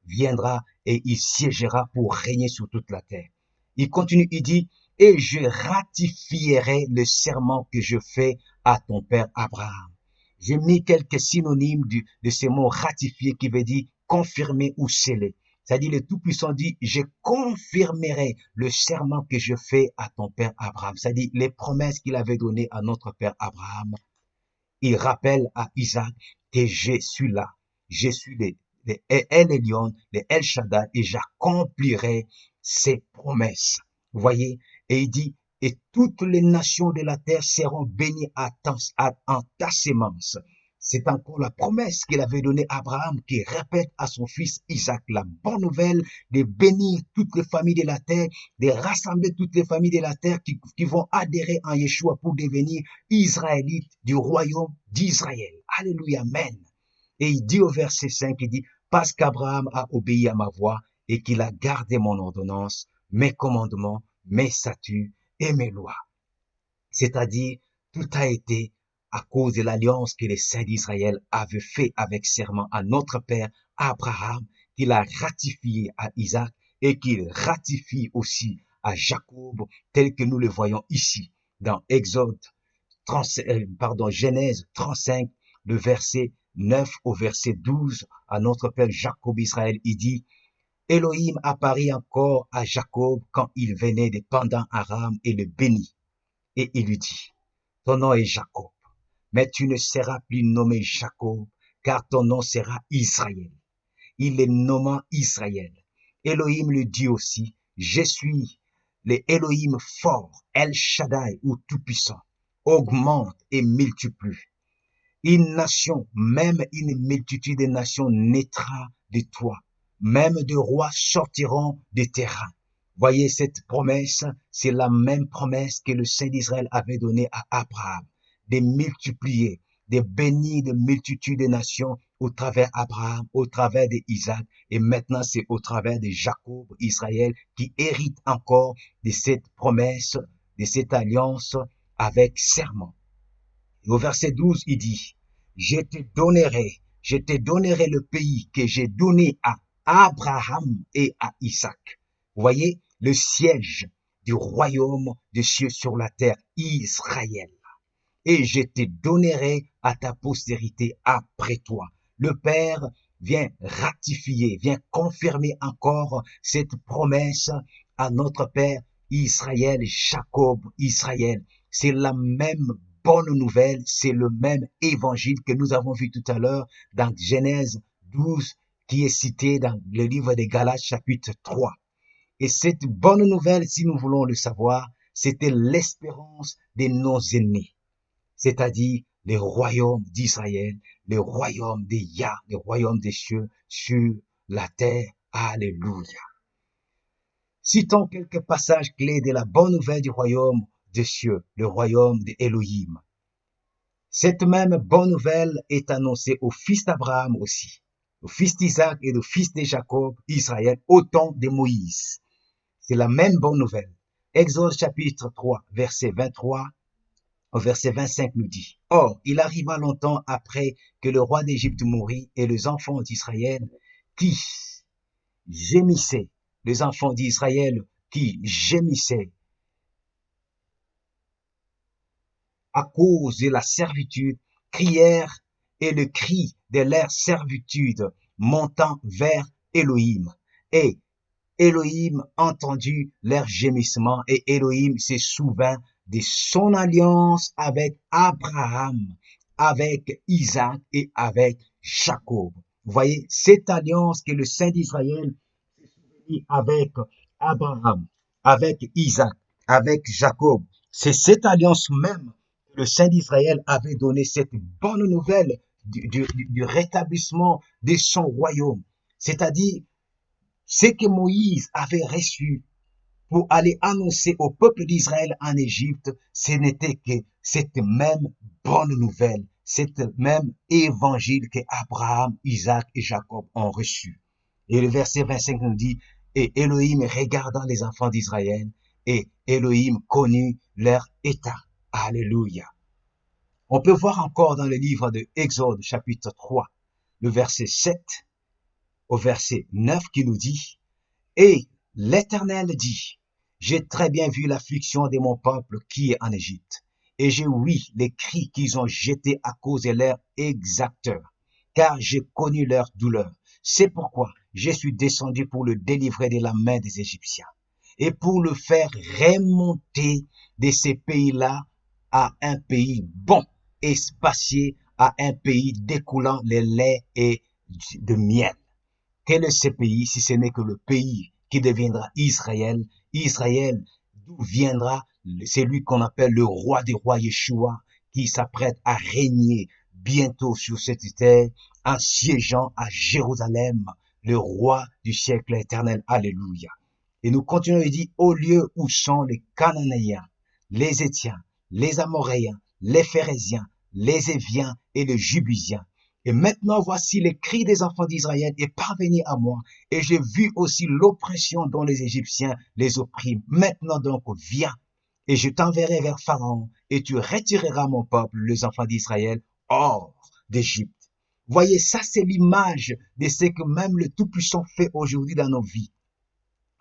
viendra et il siégera pour régner sur toute la terre. Il continue, il dit, et je ratifierai le serment que je fais à ton père Abraham. J'ai mis quelques synonymes de ce mot ratifier qui veut dire confirmer ou sceller. C'est-à-dire le Tout-Puissant dit, je confirmerai le serment que je fais à ton père Abraham. C'est-à-dire les promesses qu'il avait données à notre père Abraham. Il rappelle à Isaac que je suis là. Je suis les El Elyon, les El Shaddai, et j'accomplirai ses promesses. Vous voyez? Et il dit, et toutes les nations de la terre seront bénies en ta sémence. C'est encore la promesse qu'il avait donnée à Abraham qui répète à son fils Isaac la bonne nouvelle de bénir toutes les familles de la terre, de rassembler toutes les familles de la terre qui vont adhérer en Yeshua pour devenir Israélites du royaume d'Israël. Alléluia, amen. Et il dit au verset 5, il dit, parce qu'Abraham a obéi à ma voix et qu'il a gardé mon ordonnance, mes commandements, mes statuts et mes lois. C'est-à-dire, tout a été à cause de l'alliance que les saints d'Israël avaient fait avec serment à notre père Abraham, qu'il a ratifié à Isaac et qu'il ratifie aussi à Jacob, tel que nous le voyons ici dans Genèse 35, le verset 9 au verset 12, à notre père Jacob Israël, il dit, Elohim apparut encore à Jacob quand il venait de Pandan Aram et le bénit. Et il lui dit, ton nom est Jacob, mais tu ne seras plus nommé Jacob, car ton nom sera Israël. Il les nomma Israël. Elohim lui dit aussi, je suis le Elohim fort, El Shaddai ou Tout-Puissant, augmente et multiplie. Une nation, même une multitude de nations naîtra de toi, même de rois sortiront de tes reins. Voyez cette promesse, c'est la même promesse que le Saint d'Israël avait donnée à Abraham, de multiplier, de bénir de multitudes de nations au travers d'Abraham, au travers d'Isaac, et maintenant c'est au travers de Jacob, Israël, qui hérite encore de cette promesse, de cette alliance avec serment. Et au verset 12, il dit, je te donnerai le pays que j'ai donné à Abraham et à Isaac. Vous voyez, le siège du royaume des cieux sur la terre, Israël. Et je te donnerai à ta postérité après toi. Le Père vient ratifier, vient confirmer encore cette promesse à notre Père Israël, Jacob, Israël. C'est la même bonne nouvelle, c'est le même évangile que nous avons vu tout à l'heure dans Genèse 12, qui est cité dans le livre des Galates chapitre 3. Et cette bonne nouvelle, si nous voulons le savoir, c'était l'espérance de nos aînés, c'est-à-dire le royaume d'Israël, le royaume des Yah, le royaume des cieux sur la terre. Alléluia. Citons quelques passages clés de la bonne nouvelle du royaume des cieux, le royaume d'Élohim. Cette même bonne nouvelle est annoncée aux fils d'Abraham aussi, aux fils d'Isaac et aux fils de Jacob, Israël, au temps de Moïse. C'est la même bonne nouvelle. Exode chapitre 3, verset 23 au verset 25 nous dit, « Or, il arriva longtemps après que le roi d'Égypte mourut et les enfants d'Israël qui gémissaient, les enfants d'Israël qui gémissaient à cause de la servitude, crièrent et le cri de leur servitude montant vers Elohim. Et Elohim entendit leur gémissement et Elohim se souvint de son alliance avec Abraham, avec Isaac et avec Jacob. Vous voyez, cette alliance que le Saint d'Israël s'est souvenu avec Abraham, avec Isaac, avec Jacob, c'est cette alliance même que le Saint d'Israël avait donné cette bonne nouvelle du rétablissement de son royaume. C'est-à-dire, ce que Moïse avait reçu pour aller annoncer au peuple d'Israël en Égypte, ce n'était que cette même bonne nouvelle, cette même évangile que Abraham, Isaac et Jacob ont reçu. Et le verset 25 nous dit, et Elohim regardant les enfants d'Israël, et Elohim connut leur état. Alléluia. On peut voir encore dans le livre de Exode chapitre 3, le verset 7 au verset 9 qui nous dit, et l'Éternel dit, j'ai très bien vu l'affliction de mon peuple qui est en Égypte, et j'ai ouï les cris qu'ils ont jetés à cause de leurs exacteurs, car j'ai connu leur douleur. C'est pourquoi je suis descendu pour le délivrer de la main des Égyptiens, et pour le faire remonter de ces pays-là à un pays bon et spacieux, à un pays découlant le lait et de miel. Quel est ce pays si ce n'est que le pays qui deviendra Israël? Israël, d'où viendra celui qu'on appelle le roi des rois Yeshua, qui s'apprête à régner bientôt sur cette terre en siégeant à Jérusalem, le roi du siècle éternel. Alléluia. Et nous continuons, il dit, au lieu où sont les Cananéens, les Étiens, les Amoréens, les Phérésiens, les Éviens et les Jubusiens, Et maintenant, voici les cris des enfants d'Israël est parvenu à moi. Et j'ai vu aussi l'oppression dont les Égyptiens les oppriment. Maintenant donc, viens. Et je t'enverrai vers Pharaon. Et tu retireras mon peuple, les enfants d'Israël, hors d'Égypte. Voyez, ça c'est l'image de ce que même le Tout-Puissant fait aujourd'hui dans nos vies.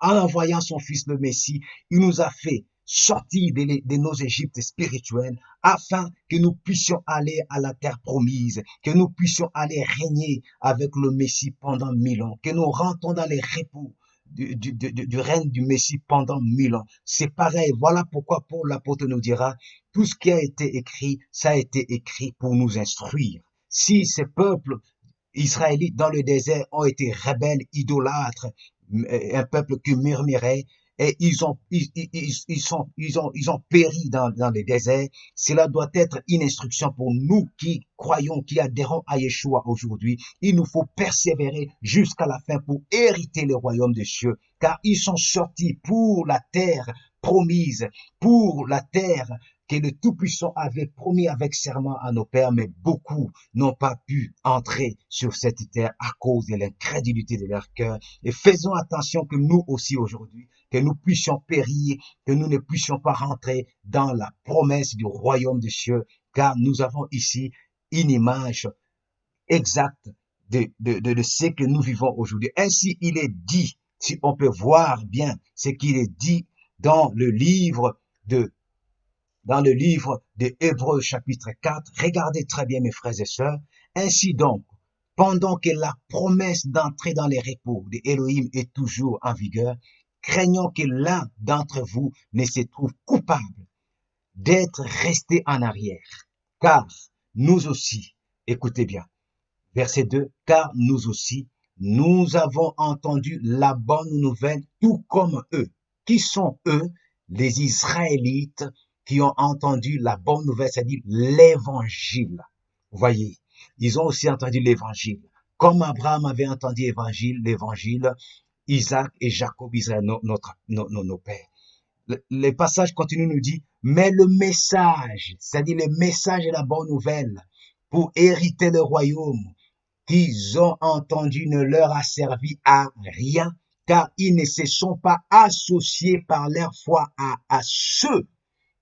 En envoyant son Fils le Messie, il nous a fait sortir de nos Égyptes spirituelles afin que nous puissions aller à la terre promise, que nous puissions aller régner avec le Messie pendant 1000 ans, que nous rentrons dans les repos du règne du Messie pendant 1000 ans. C'est pareil, voilà pourquoi Paul l'apôtre nous dira, tout ce qui a été écrit, ça a été écrit pour nous instruire. Si ces peuples israélites dans le désert ont été rebelles, idolâtres, un peuple qui murmurait, et ils ont péri dans les déserts. Cela doit être une instruction pour nous qui croyons, qui adhérons à Yeshua aujourd'hui. Il nous faut persévérer jusqu'à la fin pour hériter le royaume des cieux, car ils sont sortis pour la terre promise, pour la terre que le Tout-Puissant avait promis avec serment à nos pères, mais beaucoup n'ont pas pu entrer sur cette terre à cause de l'incrédulité de leur cœur. Et faisons attention que nous aussi aujourd'hui, que nous puissions périr, que nous ne puissions pas rentrer dans la promesse du royaume des cieux, car nous avons ici une image exacte de ce que nous vivons aujourd'hui. Ainsi, il est dit, si on peut voir bien ce qu'il est dit dans le livre de Hébreux chapitre 4, regardez très bien mes frères et sœurs. Ainsi donc, pendant que la promesse d'entrer dans les repos de Elohim est toujours en vigueur, craignons que l'un d'entre vous ne se trouve coupable d'être resté en arrière. Car nous aussi, écoutez bien, verset 2, car nous aussi, nous avons entendu la bonne nouvelle tout comme eux. Qui sont eux? Les Israélites qui ont entendu la bonne nouvelle, c'est-à-dire l'évangile. Vous voyez, ils ont aussi entendu l'évangile. Comme Abraham avait entendu l'évangile, Isaac et Jacob, Israël, nos pères. Le passage continue, nous dit, mais le message, c'est-à-dire le message et la bonne nouvelle pour hériter le royaume qu'ils ont entendu ne leur a servi à rien, car ils ne se sont pas associés par leur foi à ceux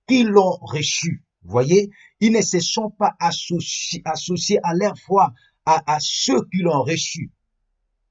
qui l'ont reçu. Vous voyez, ils ne se sont pas associés à leur foi à ceux qui l'ont reçu.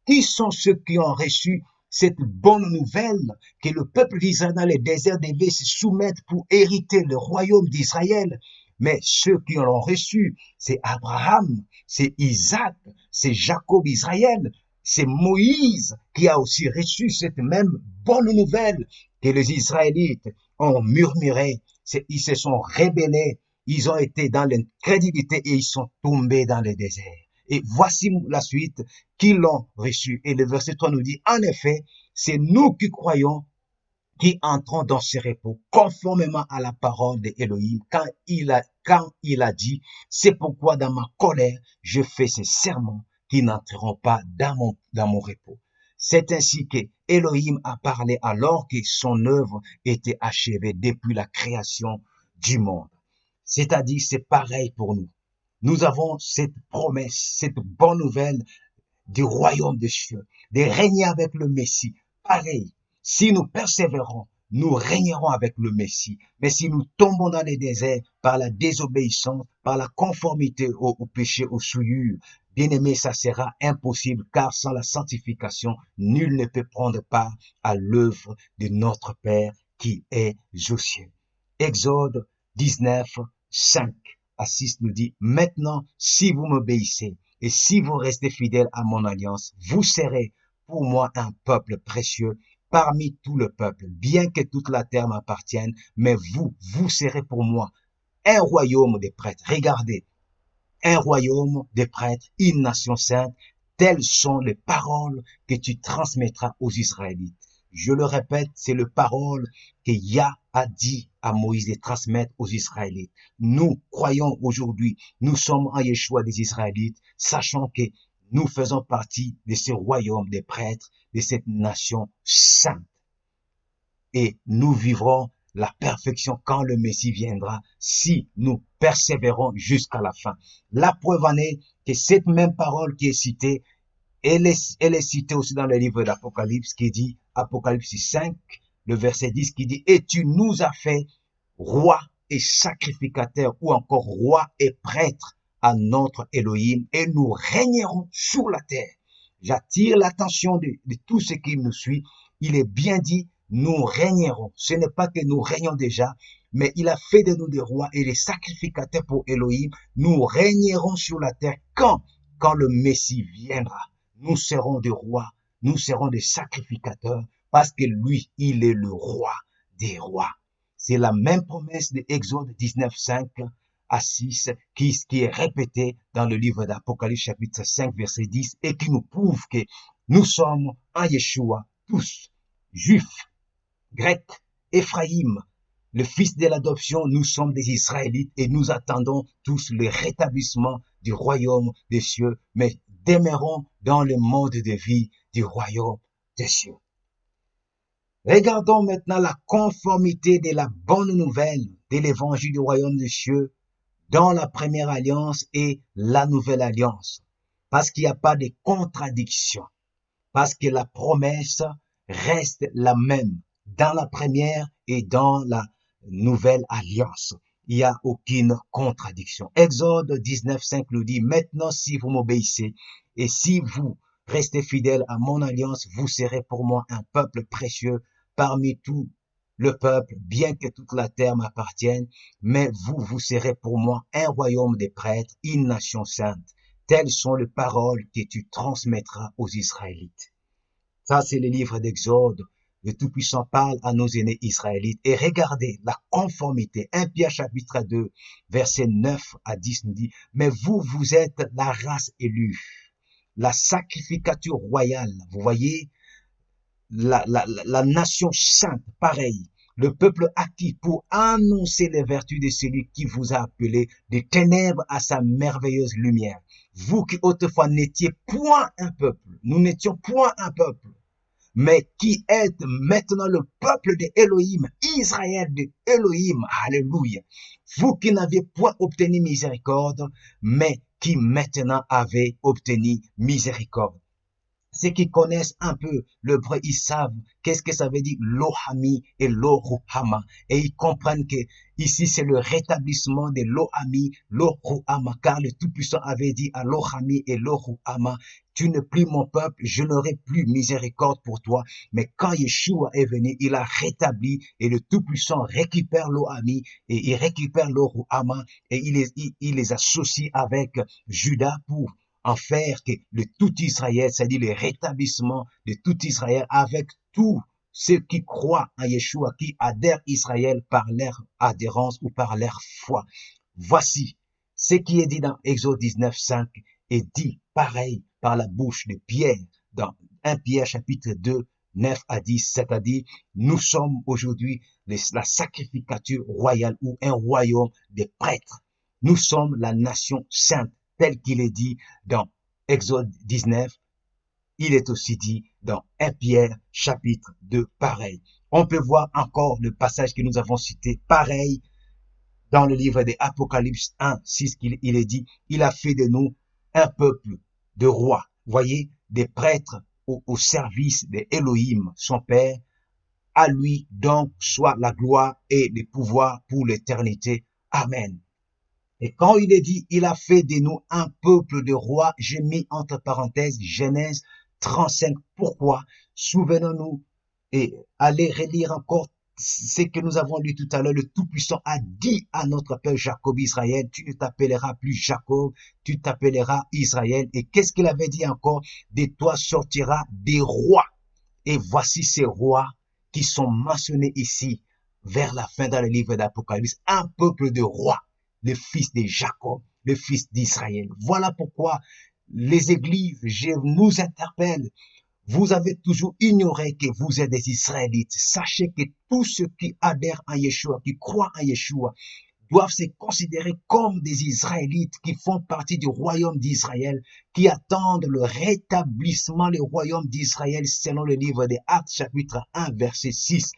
Qui sont ceux qui ont reçu cette bonne nouvelle que le peuple d'Israël dans le désert devait se soumettre pour hériter le royaume d'Israël? Mais ceux qui l'ont reçu, c'est Abraham, c'est Isaac, c'est Jacob, Israël, c'est Moïse qui a aussi reçu cette même bonne nouvelle que les Israélites ont murmuré, ils se sont rebellés, ils ont été dans l'incrédulité et ils sont tombés dans le désert. Et voici la suite qu'ils l'ont reçu. Et le verset 3 nous dit, en effet, c'est nous qui croyons qui entrons dans ce repos, conformément à la parole d'Élohim, quand il a dit, c'est pourquoi dans ma colère, je fais ces serments qui n'entreront pas dans mon repos. C'est ainsi que Elohim a parlé alors que son œuvre était achevée depuis la création du monde. C'est-à-dire, c'est pareil pour nous. Nous avons cette promesse, cette bonne nouvelle du royaume des cieux, de régner avec le Messie. Pareil, si nous persévérons, nous régnerons avec le Messie. Mais si nous tombons dans les déserts par la désobéissance, par la conformité au péché, aux souillures, bien aimé, ça sera impossible, car sans la sanctification, nul ne peut prendre part à l'œuvre de notre Père qui est aux cieux. Exode 19, 5 à 6 nous dit, maintenant, si vous m'obéissez et si vous restez fidèles à mon alliance, vous serez pour moi un peuple précieux parmi tout le peuple, bien que toute la terre m'appartienne, mais vous serez pour moi un royaume des prêtres. Regardez, un royaume des prêtres, une nation sainte, telles sont les paroles que tu transmettras aux Israélites. Je le répète, c'est le parole que Yah a dit à Moïse de transmettre aux Israélites. Nous croyons aujourd'hui, nous sommes en Yeshua des Israélites, sachant que nous faisons partie de ce royaume des prêtres, de cette nation sainte. Et nous vivrons la perfection quand le Messie viendra, si nous persévérons jusqu'à la fin. La preuve en est que cette même parole qui est citée, elle est citée aussi dans le livre d'Apocalypse qui dit, Apocalypse 5, le verset 10 qui dit, et tu nous as fait roi et sacrificateur ou encore roi et prêtre à notre Elohim et nous régnerons sur la terre. J'attire l'attention de tout ce qui nous suit. Il est bien dit, nous régnerons. Ce n'est pas que nous régnons déjà, mais il a fait de nous des rois et des sacrificateurs pour Elohim. Nous régnerons sur la terre quand le Messie viendra. Nous serons des rois, nous serons des sacrificateurs parce que lui, il est le roi des rois. C'est la même promesse de Exode 19, 5 à 6 qui est répétée dans le livre d'Apocalypse chapitre 5 verset 10 et qui nous prouve que nous sommes en Yeshua tous, juifs, grecs, Éphraïm, le fils de l'adoption, nous sommes des Israélites et nous attendons tous le rétablissement du royaume des cieux, mais demeurons dans le monde de vie du royaume des cieux. Regardons maintenant la conformité de la bonne nouvelle de l'évangile du royaume des cieux dans la première alliance et la nouvelle alliance, parce qu'il n'y a pas de contradiction, parce que la promesse reste la même dans la première et dans la nouvelle alliance. Il n'y a aucune contradiction. Exode 19, 5 nous dit, maintenant si vous m'obéissez et si vous restez fidèles à mon alliance, vous serez pour moi un peuple précieux parmi tout le peuple, bien que toute la terre m'appartienne, mais vous serez pour moi un royaume des prêtres, une nation sainte. Telles sont les paroles que tu transmettras aux Israélites. Ça, c'est le livre d'Exode. Le Tout-Puissant parle à nos aînés israélites. Et regardez la conformité. 1 Pierre chapitre 2, verset 9 à 10 nous dit, mais vous êtes la race élue, la sacrificature royale. Vous voyez, la nation sainte, pareil, le peuple acquis pour annoncer les vertus de celui qui vous a appelé des ténèbres à sa merveilleuse lumière. Vous qui autrefois n'étiez point un peuple, nous n'étions point un peuple, mais qui êtes maintenant le peuple de Elohim, Israël de Elohim, alléluia. Vous qui n'aviez point obtenu miséricorde, mais qui maintenant avez obtenu miséricorde. Ceux qui connaissent un peu l'hébreu, ils savent qu'est-ce que ça veut dire Lohami et Loruhama. Et ils comprennent que ici c'est le rétablissement de Lohami, Loruhama, car le Tout-Puissant avait dit à Lohami et Loruhama, tu n'es plus mon peuple, je n'aurai plus miséricorde pour toi. Mais quand Yeshua est venu, il a rétabli et le Tout-Puissant récupère Lohami et il récupère Loruhama et il les associe avec Judas pour en faire que le tout Israël, c'est-à-dire le rétablissement de tout Israël avec tous ceux qui croient en Yeshua, qui adhèrent Israël par leur adhérence ou par leur foi. Voici ce qui est dit dans Exode 19, 5 et dit pareil par la bouche de Pierre dans 1 Pierre chapitre 2, 9 à 10, c'est-à-dire nous sommes aujourd'hui la sacrificature royale ou un royaume des prêtres. Nous sommes la nation sainte. Tel qu'il est dit dans Exode 19, il est aussi dit dans 1 Pierre chapitre 2, pareil. On peut voir encore le passage que nous avons cité, pareil, dans le livre de Apocalypse 1, 6, il est dit, il a fait de nous un peuple de rois, voyez, des prêtres au service de Elohim, son Père. À lui donc soit la gloire et le pouvoir pour l'éternité. Amen. Et quand il est dit, il a fait de nous un peuple de rois, j'ai mis entre parenthèses Genèse 35. Pourquoi? Souvenons-nous et allez relire encore ce que nous avons lu tout à l'heure. Le Tout-Puissant a dit à notre père Jacob Israël, tu ne t'appelleras plus Jacob, tu t'appelleras Israël. Et qu'est-ce qu'il avait dit encore? De toi sortira des rois. Et voici ces rois qui sont mentionnés ici, vers la fin dans le livre d'Apocalypse, un peuple de rois. Le fils de Jacob, le fils d'Israël. Voilà pourquoi les églises, je nous interpelle. Vous avez toujours ignoré que vous êtes des Israélites. Sachez que tous ceux qui adhèrent à Yeshua, qui croient en Yeshua, doivent se considérer comme des Israélites qui font partie du royaume d'Israël, qui attendent le rétablissement du royaume d'Israël selon le livre des Actes chapitre 1 verset 6.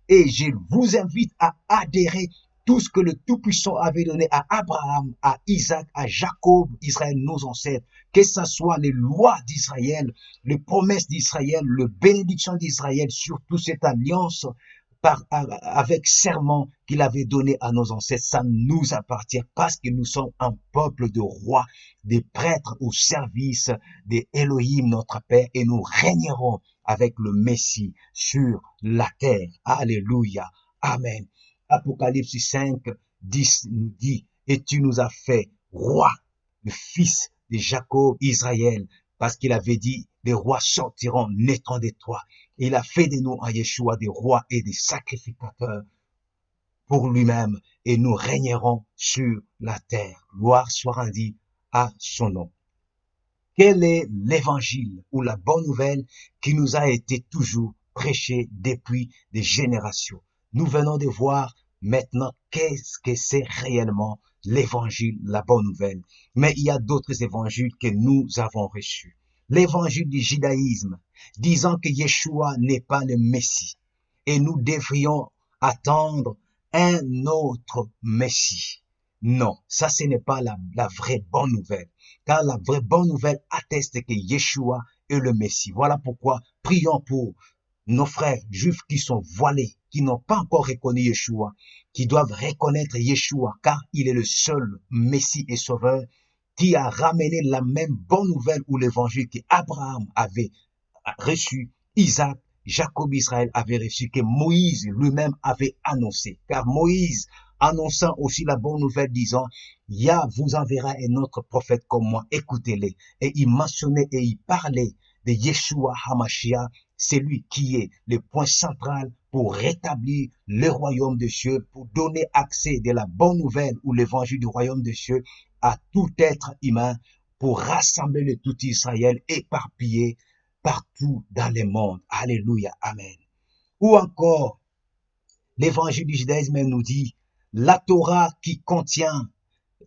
Et je vous invite à adhérer tout ce que le Tout-Puissant avait donné à Abraham, à Isaac, à Jacob, Israël, nos ancêtres, que ce soit les lois d'Israël, les promesses d'Israël, les bénédictions d'Israël sur toute cette alliance avec serment qu'il avait donné à nos ancêtres, ça nous appartient parce que nous sommes un peuple de rois, des prêtres au service des Elohim, notre Père, et nous régnerons avec le Messie sur la terre. Alléluia. Amen. Apocalypse 5, 10 nous dit, et tu nous as fait roi, le fils de Jacob, Israël, parce qu'il avait dit, les rois sortiront naîtront de toi. Et il a fait de nous en Yeshua des rois et des sacrificateurs pour lui-même, et nous régnerons sur la terre. Gloire soit rendue à son nom. Quel est l'évangile ou la bonne nouvelle qui nous a été toujours prêchée depuis des générations? Nous venons de voir maintenant qu'est-ce que c'est réellement l'évangile, la bonne nouvelle. Mais il y a d'autres évangiles que nous avons reçus. L'évangile du judaïsme, disant que Yeshua n'est pas le Messie et nous devrions attendre un autre Messie. Non, ça ce n'est pas la vraie bonne nouvelle. Car la vraie bonne nouvelle atteste que Yeshua est le Messie. Voilà pourquoi prions pour nos frères juifs qui sont voilés, qui n'ont pas encore reconnu Yeshua, qui doivent reconnaître Yeshua, car il est le seul Messie et Sauveur qui a ramené la même bonne nouvelle ou l'évangile qu'Abraham avait reçu, Isaac, Jacob, Israël avait reçu, que Moïse lui-même avait annoncé. Car Moïse, annonçant aussi la bonne nouvelle, disant, Yah vous enverra un autre prophète comme moi, écoutez-les. Et il mentionnait et il parlait de Yeshua HaMashiach, c'est lui qui est le point central pour rétablir le royaume des cieux, pour donner accès de la bonne nouvelle ou l'évangile du royaume des cieux à tout être humain, pour rassembler le tout Israël éparpillé partout dans le monde. Alléluia, amen. Ou encore, l'évangile du judaïsme nous dit, la Torah qui contient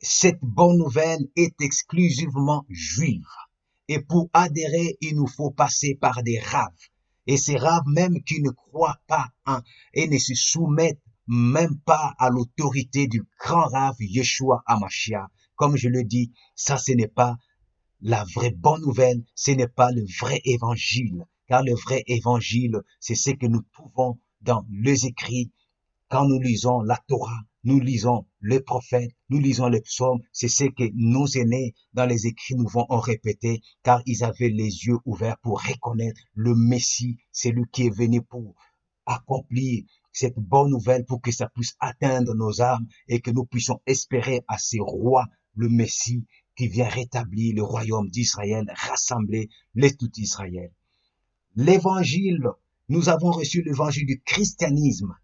cette bonne nouvelle est exclusivement juive. Et pour adhérer, il nous faut passer par des raves. Et ces raves, même qui ne croient pas et ne se soumettent même pas à l'autorité du grand rave Yeshua HaMashiach. Comme je le dis, ça ce n'est pas la vraie bonne nouvelle, ce n'est pas le vrai évangile. Car le vrai évangile, c'est ce que nous trouvons dans les écrits. Quand nous lisons la Torah, nous lisons les prophètes, nous lisons les psaumes, c'est ce que nos aînés dans les écrits nous vont en répéter, car ils avaient les yeux ouverts pour reconnaître le Messie, c'est lui qui est venu pour accomplir cette bonne nouvelle, pour que ça puisse atteindre nos âmes et que nous puissions espérer à ces rois, le Messie, qui vient rétablir le royaume d'Israël, rassembler les tout Israël. L'évangile, nous avons reçu l'évangile du christianisme.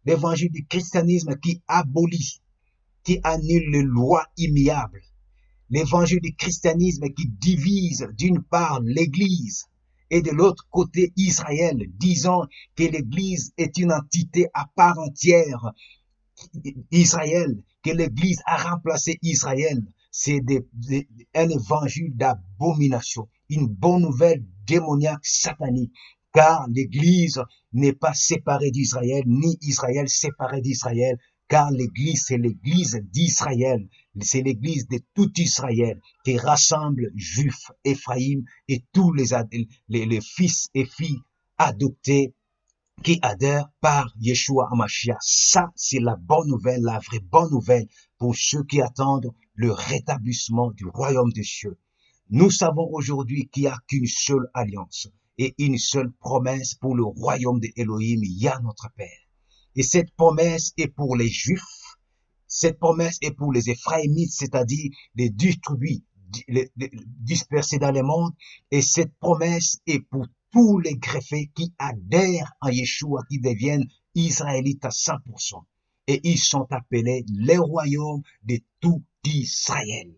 L'évangile du christianisme qui abolit, qui annule les lois immuables. L'évangile du christianisme qui divise d'une part l'Église et de l'autre côté Israël, disant que l'Église est une entité à part entière. Israël, que l'Église a remplacé Israël, c'est un évangile d'abomination, une bonne nouvelle démoniaque satanique. Car l'Église n'est pas séparée d'Israël, ni Israël séparé d'Israël, car l'Église, c'est l'Église d'Israël, c'est l'Église de tout Israël, qui rassemble Juifs, Éphraïm et tous les fils et filles adoptés qui adhèrent par Yeshua HaMashiach. Ça, c'est la bonne nouvelle, la vraie bonne nouvelle pour ceux qui attendent le rétablissement du royaume des cieux. Nous savons aujourd'hui qu'il n'y a qu'une seule alliance et une seule promesse pour le royaume de Elohim, Yah notre Père. Et cette promesse est pour les Juifs, cette promesse est pour les Éphraïmites, c'est-à-dire les distribués, les dispersés dans le monde, et cette promesse est pour tous les greffés qui adhèrent à Yeshua, qui deviennent Israélites à 100%. Et ils sont appelés les royaumes de tout Israël.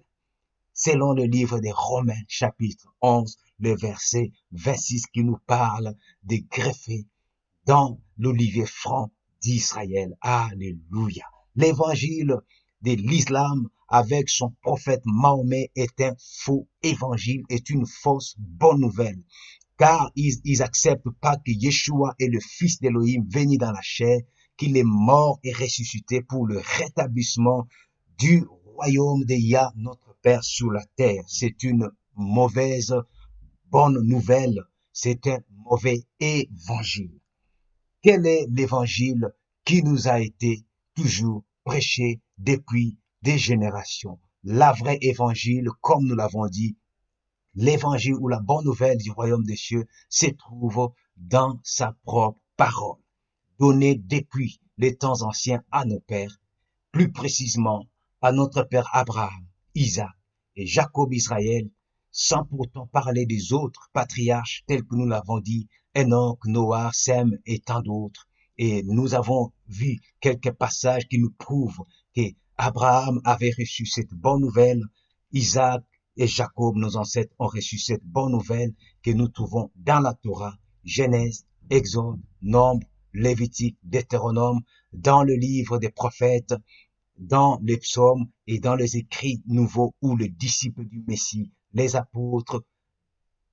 Selon le livre des Romains, chapitre 11, le verset 26, qui nous parle des greffés dans l'olivier franc d'Israël. Alléluia. L'évangile de l'islam avec son prophète Mahomet est un faux évangile, est une fausse bonne nouvelle. Car ils acceptent pas que Yeshua est le fils d'Élohim venu dans la chair, qu'il est mort et ressuscité pour le rétablissement du royaume de Yah, notre Père sur la terre. C'est une mauvaise bonne nouvelle, c'est un mauvais évangile. Quel est l'évangile qui nous a été toujours prêché depuis des générations? La vraie évangile, comme nous l'avons dit, l'évangile ou la bonne nouvelle du royaume des cieux se trouve dans sa propre parole, donnée depuis les temps anciens à nos pères, plus précisément à notre père Abraham, Isaac et Jacob Israël, sans pourtant parler des autres patriarches tels que nous l'avons dit, Enoch, Noah, Sem et tant d'autres. Et nous avons vu quelques passages qui nous prouvent que Abraham avait reçu cette bonne nouvelle, Isaac et Jacob, nos ancêtres, ont reçu cette bonne nouvelle que nous trouvons dans la Torah, Genèse, Exode, Nombre, Lévitique, Deutéronome, dans le livre des prophètes, dans les psaumes et dans les écrits nouveaux où les disciples du Messie, les apôtres,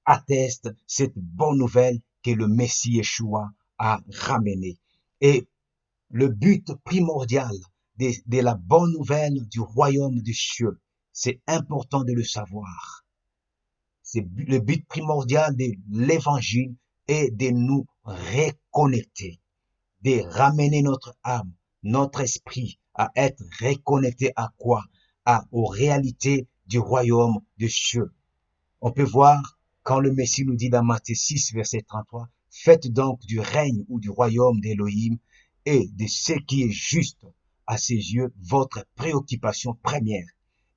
attestent cette bonne nouvelle que le Messie Yeshua a ramenée. Et le but primordial de la bonne nouvelle du royaume des cieux, c'est important de le savoir. C'est le but primordial de l'évangile est de nous reconnecter, de ramener notre âme, notre esprit à être reconnecté à quoi? Aux réalités du royaume des cieux. On peut voir quand le Messie nous dit dans Matthieu 6, verset 33, « Faites donc du règne ou du royaume d'Élohim et de ce qui est juste à ses yeux votre préoccupation première,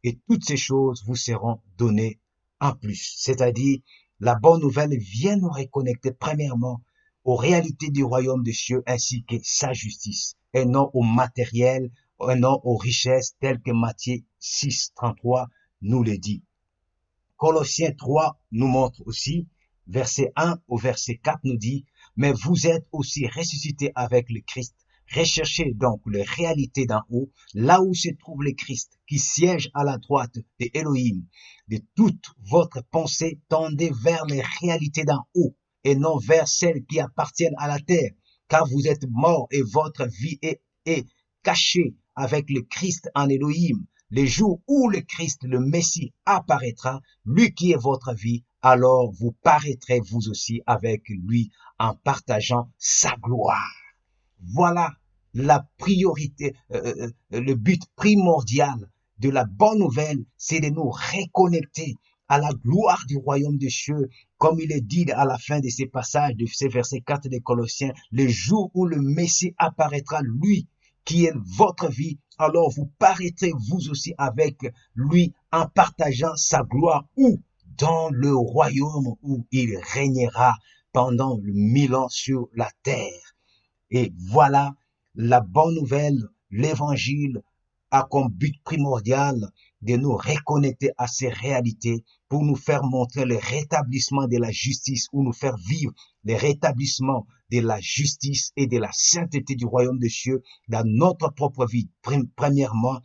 et toutes ces choses vous seront données en plus. » C'est-à-dire, la bonne nouvelle vient nous reconnecter premièrement aux réalités du royaume des cieux ainsi que sa justice, et non au matériel, et non aux richesses telles que Matthieu 6, 33 nous le dit. Colossiens 3 nous montre aussi, verset 1 au verset 4 nous dit, « Mais vous êtes aussi ressuscités avec le Christ. Recherchez donc les réalités d'en haut, là où se trouve le Christ, qui siège à la droite de Elohim. De toute votre pensée, tendez vers les réalités d'en haut, et non vers celles qui appartiennent à la terre, car vous êtes morts et votre vie est cachée avec le Christ en Elohim. Les jours où le Christ, le Messie, apparaîtra, lui qui est votre vie, alors vous paraîtrez vous aussi avec lui en partageant sa gloire. » Voilà la priorité, le but primordial de la bonne nouvelle, c'est de nous reconnecter à la gloire du royaume des cieux, comme il est dit à la fin de ces passages, de ces versets 4 des Colossiens, le jour où le Messie apparaîtra, lui qui est votre vie, alors vous paraîtrez vous aussi avec lui en partageant sa gloire, ou dans le royaume où il régnera pendant 1000 ans sur la terre. Et voilà la bonne nouvelle, l'évangile a comme but primordial de nous reconnecter à ces réalités pour nous faire montrer le rétablissement de la justice, ou nous faire vivre le rétablissement de la justice et de la sainteté du royaume des cieux dans notre propre vie. Premièrement,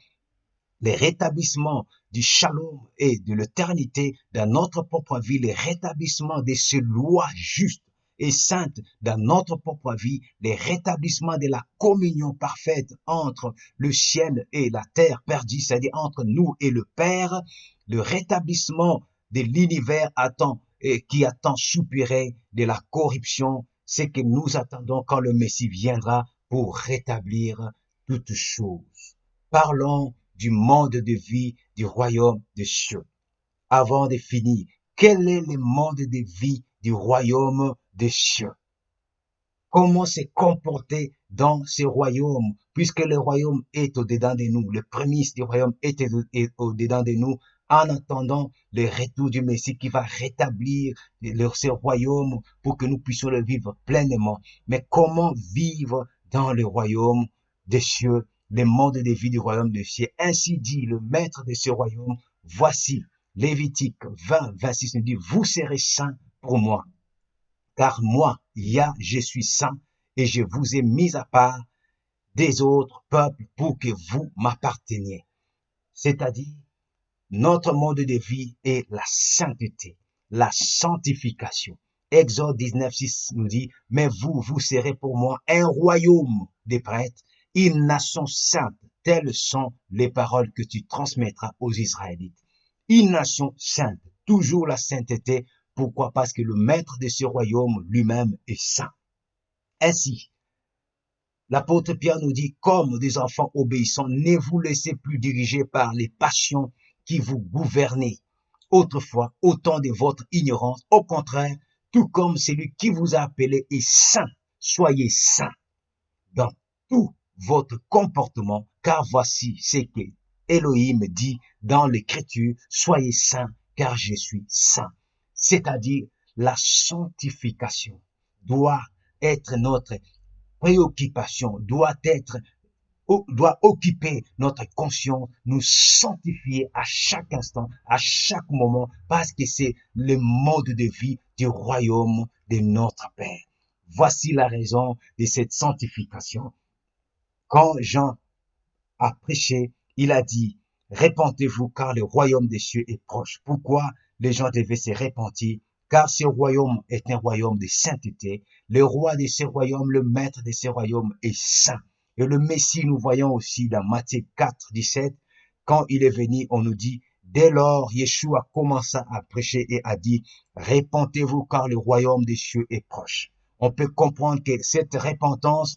le rétablissement du shalom et de l'éternité dans notre propre vie, le rétablissement de ces lois justes et sainte dans notre propre vie, le rétablissement de la communion parfaite entre le ciel et la terre perdue, c'est-à-dire entre nous et le Père, le rétablissement de l'univers qui attend soupiré de la corruption, c'est que nous attendons quand le Messie viendra pour rétablir toutes choses. Parlons du monde de vie du royaume des cieux. Avant de finir, quel est le monde de vie du royaume des cieux? Comment se comporter dans ce royaume, puisque le royaume est au-dedans de nous, le prémisse du royaume est au-dedans de nous, en attendant le retour du Messie qui va rétablir ce royaume pour que nous puissions le vivre pleinement. Mais comment vivre dans le royaume des cieux, le monde de vie du royaume des cieux? Ainsi dit le maître de ce royaume, voici, Lévitique 20, 26 nous dit, vous serez saints pour moi, car moi, Yah, je suis saint, et je vous ai mis à part des autres peuples pour que vous m'apparteniez. C'est-à-dire, notre mode de vie est la sainteté, la sanctification. Exode 19:6 nous dit, mais vous, vous serez pour moi un royaume des prêtres, une nation sainte. Telles sont les paroles que tu transmettras aux Israélites. Une nation sainte, toujours la sainteté. Pourquoi? Parce que le maître de ce royaume lui-même est saint. Ainsi, l'apôtre Pierre nous dit, comme des enfants obéissants, ne vous laissez plus diriger par les passions qui vous gouvernaient autrefois, au temps de votre ignorance. Au contraire, tout comme celui qui vous a appelé est saint, soyez saints dans tout votre comportement, car voici ce que Elohim dit dans l'Écriture, soyez saints, car je suis saint. C'est-à-dire, la sanctification doit être notre préoccupation, doit occuper notre conscience, nous sanctifier à chaque instant, à chaque moment, parce que c'est le mode de vie du royaume de notre Père. Voici la raison de cette sanctification. Quand Jean a prêché, il a dit, répentez-vous car le royaume des cieux est proche. Pourquoi les gens devaient se repentir? Car ce royaume est un royaume de sainteté. Le roi de ce royaume, le maître de ce royaume est saint. Et le Messie, nous voyons aussi dans Matthieu 4, 17, quand il est venu, on nous dit, dès lors, Yeshua commença à prêcher et a dit, répentez-vous car le royaume des cieux est proche. On peut comprendre que cette repentance,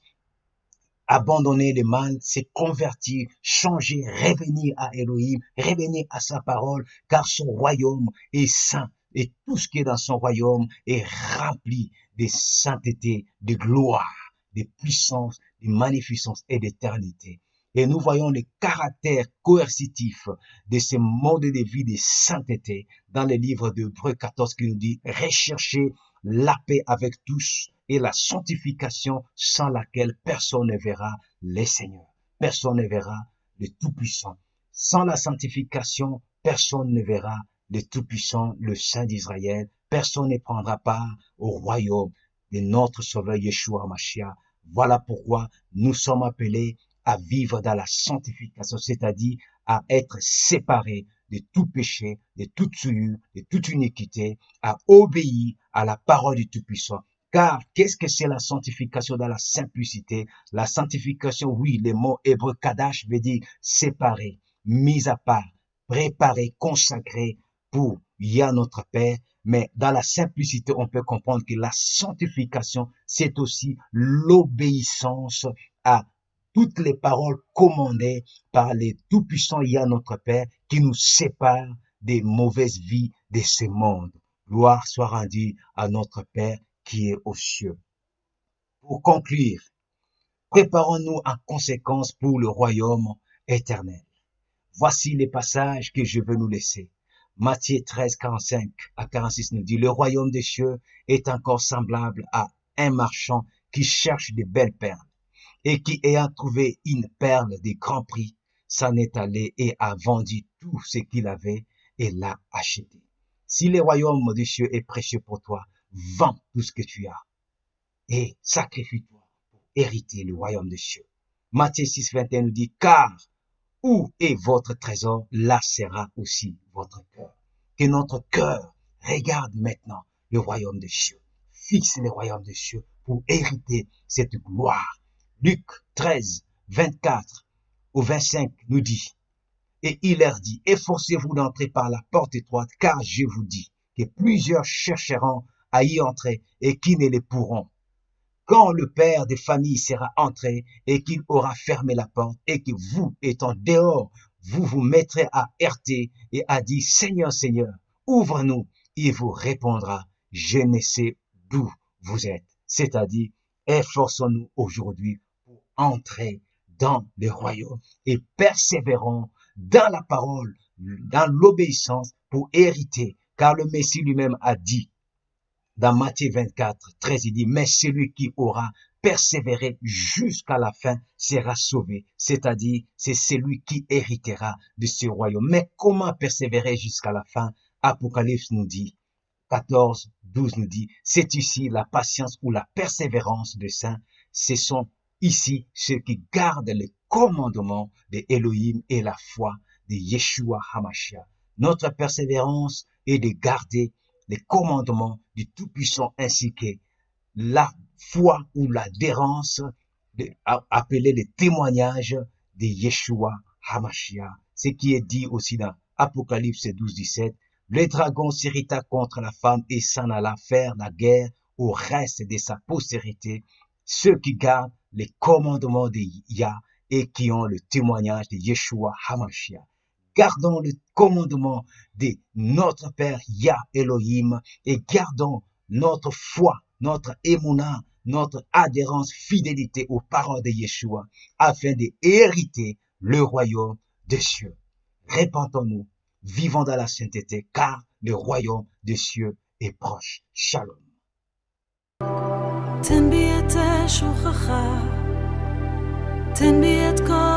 abandonner le mal, c'est convertir, changer, revenir à Elohim, revenir à sa parole, car son royaume est saint. Et tout ce qui est dans son royaume est rempli de sainteté, de gloire, de puissance, de magnificence et d'éternité. Et nous voyons le caractère coercitif de ce mode de vie de sainteté dans le livre d'Hébreux 14 qui nous dit « Recherchez la paix avec tous et la sanctification sans laquelle personne ne verra les seigneurs. Personne ne verra le Tout-Puissant. Sans la sanctification, personne ne verra le Tout-Puissant, le Saint d'Israël. Personne ne prendra part au royaume de notre Sauveur Yeshua Mashiach. Voilà pourquoi nous sommes appelés à vivre dans la sanctification, c'est-à-dire à être séparés de tout péché, de toute souillure, de toute iniquité, à obéir à la parole du Tout-Puissant. Car qu'est-ce que c'est la sanctification dans la simplicité? La sanctification, oui, le mot hébreu kadash veut dire séparé, mis à part, préparé, consacré pour Yah notre Père. Mais dans la simplicité, on peut comprendre que la sanctification, c'est aussi l'obéissance à toutes les paroles commandées par les tout-puissants Yah notre Père qui nous séparent des mauvaises vies de ce monde. Gloire soit rendue à notre Père qui est aux cieux. Pour conclure, préparons-nous en conséquence pour le royaume éternel. Voici les passages que je veux nous laisser. Matthieu 13, 45 à 46 nous dit, le royaume des cieux est encore semblable à un marchand qui cherche de belles perles et qui, ayant trouvé une perle de grand prix, s'en est allé et a vendu tout ce qu'il avait et l'a acheté. Si le royaume des cieux est précieux pour toi, vends tout ce que tu as et sacrifie-toi pour hériter le royaume des cieux. Matthieu 6, 21 nous dit, car où est votre trésor, là sera aussi votre cœur. Que notre cœur regarde maintenant le royaume des cieux, fixe le royaume des cieux pour hériter cette gloire. Luc 13, 24 au 25 nous dit, et il leur dit, efforcez-vous d'entrer par la porte étroite, car je vous dis que plusieurs chercheront à y entrer et qui ne le pourront. Quand le père de famille sera entré et qu'il aura fermé la porte et que vous, étant dehors, vous vous mettrez à heurter et à dire, Seigneur, Seigneur, ouvre-nous. Il vous répondra, je ne sais d'où vous êtes. C'est-à-dire, efforçons-nous aujourd'hui pour entrer dans le royaume et persévérons dans la parole, dans l'obéissance pour hériter. Car le Messie lui-même a dit, dans Matthieu 24, 13, il dit, mais celui qui aura persévéré jusqu'à la fin sera sauvé. C'est-à-dire, c'est celui qui héritera de ce royaume. Mais comment persévérer jusqu'à la fin? Apocalypse nous dit, 14, 12 nous dit, c'est ici la patience ou la persévérance des saints. Ce sont ici ceux qui gardent les commandements de Elohim et la foi de Yeshua HaMashiach. Notre persévérance est de garder les commandements du Tout-Puissant ainsi que la foi ou l'adhérence appelée les témoignages de Yeshua HaMashiach. Ce qui est dit aussi dans Apocalypse 12, 17. Le dragon s'irrita contre la femme et s'en alla faire la guerre au reste de sa postérité, ceux qui gardent les commandements de Yah et qui ont le témoignage de Yeshua HaMashiach. Gardons le commandement de notre Père Yah Elohim et gardons notre foi, notre émouna, notre adhérence, fidélité aux paroles de Yeshua afin d'hériter le royaume des cieux. Répentons-nous, vivons dans la sainteté car le royaume des cieux est proche. Shalom. תן בי את שוכחה, תן בי את כל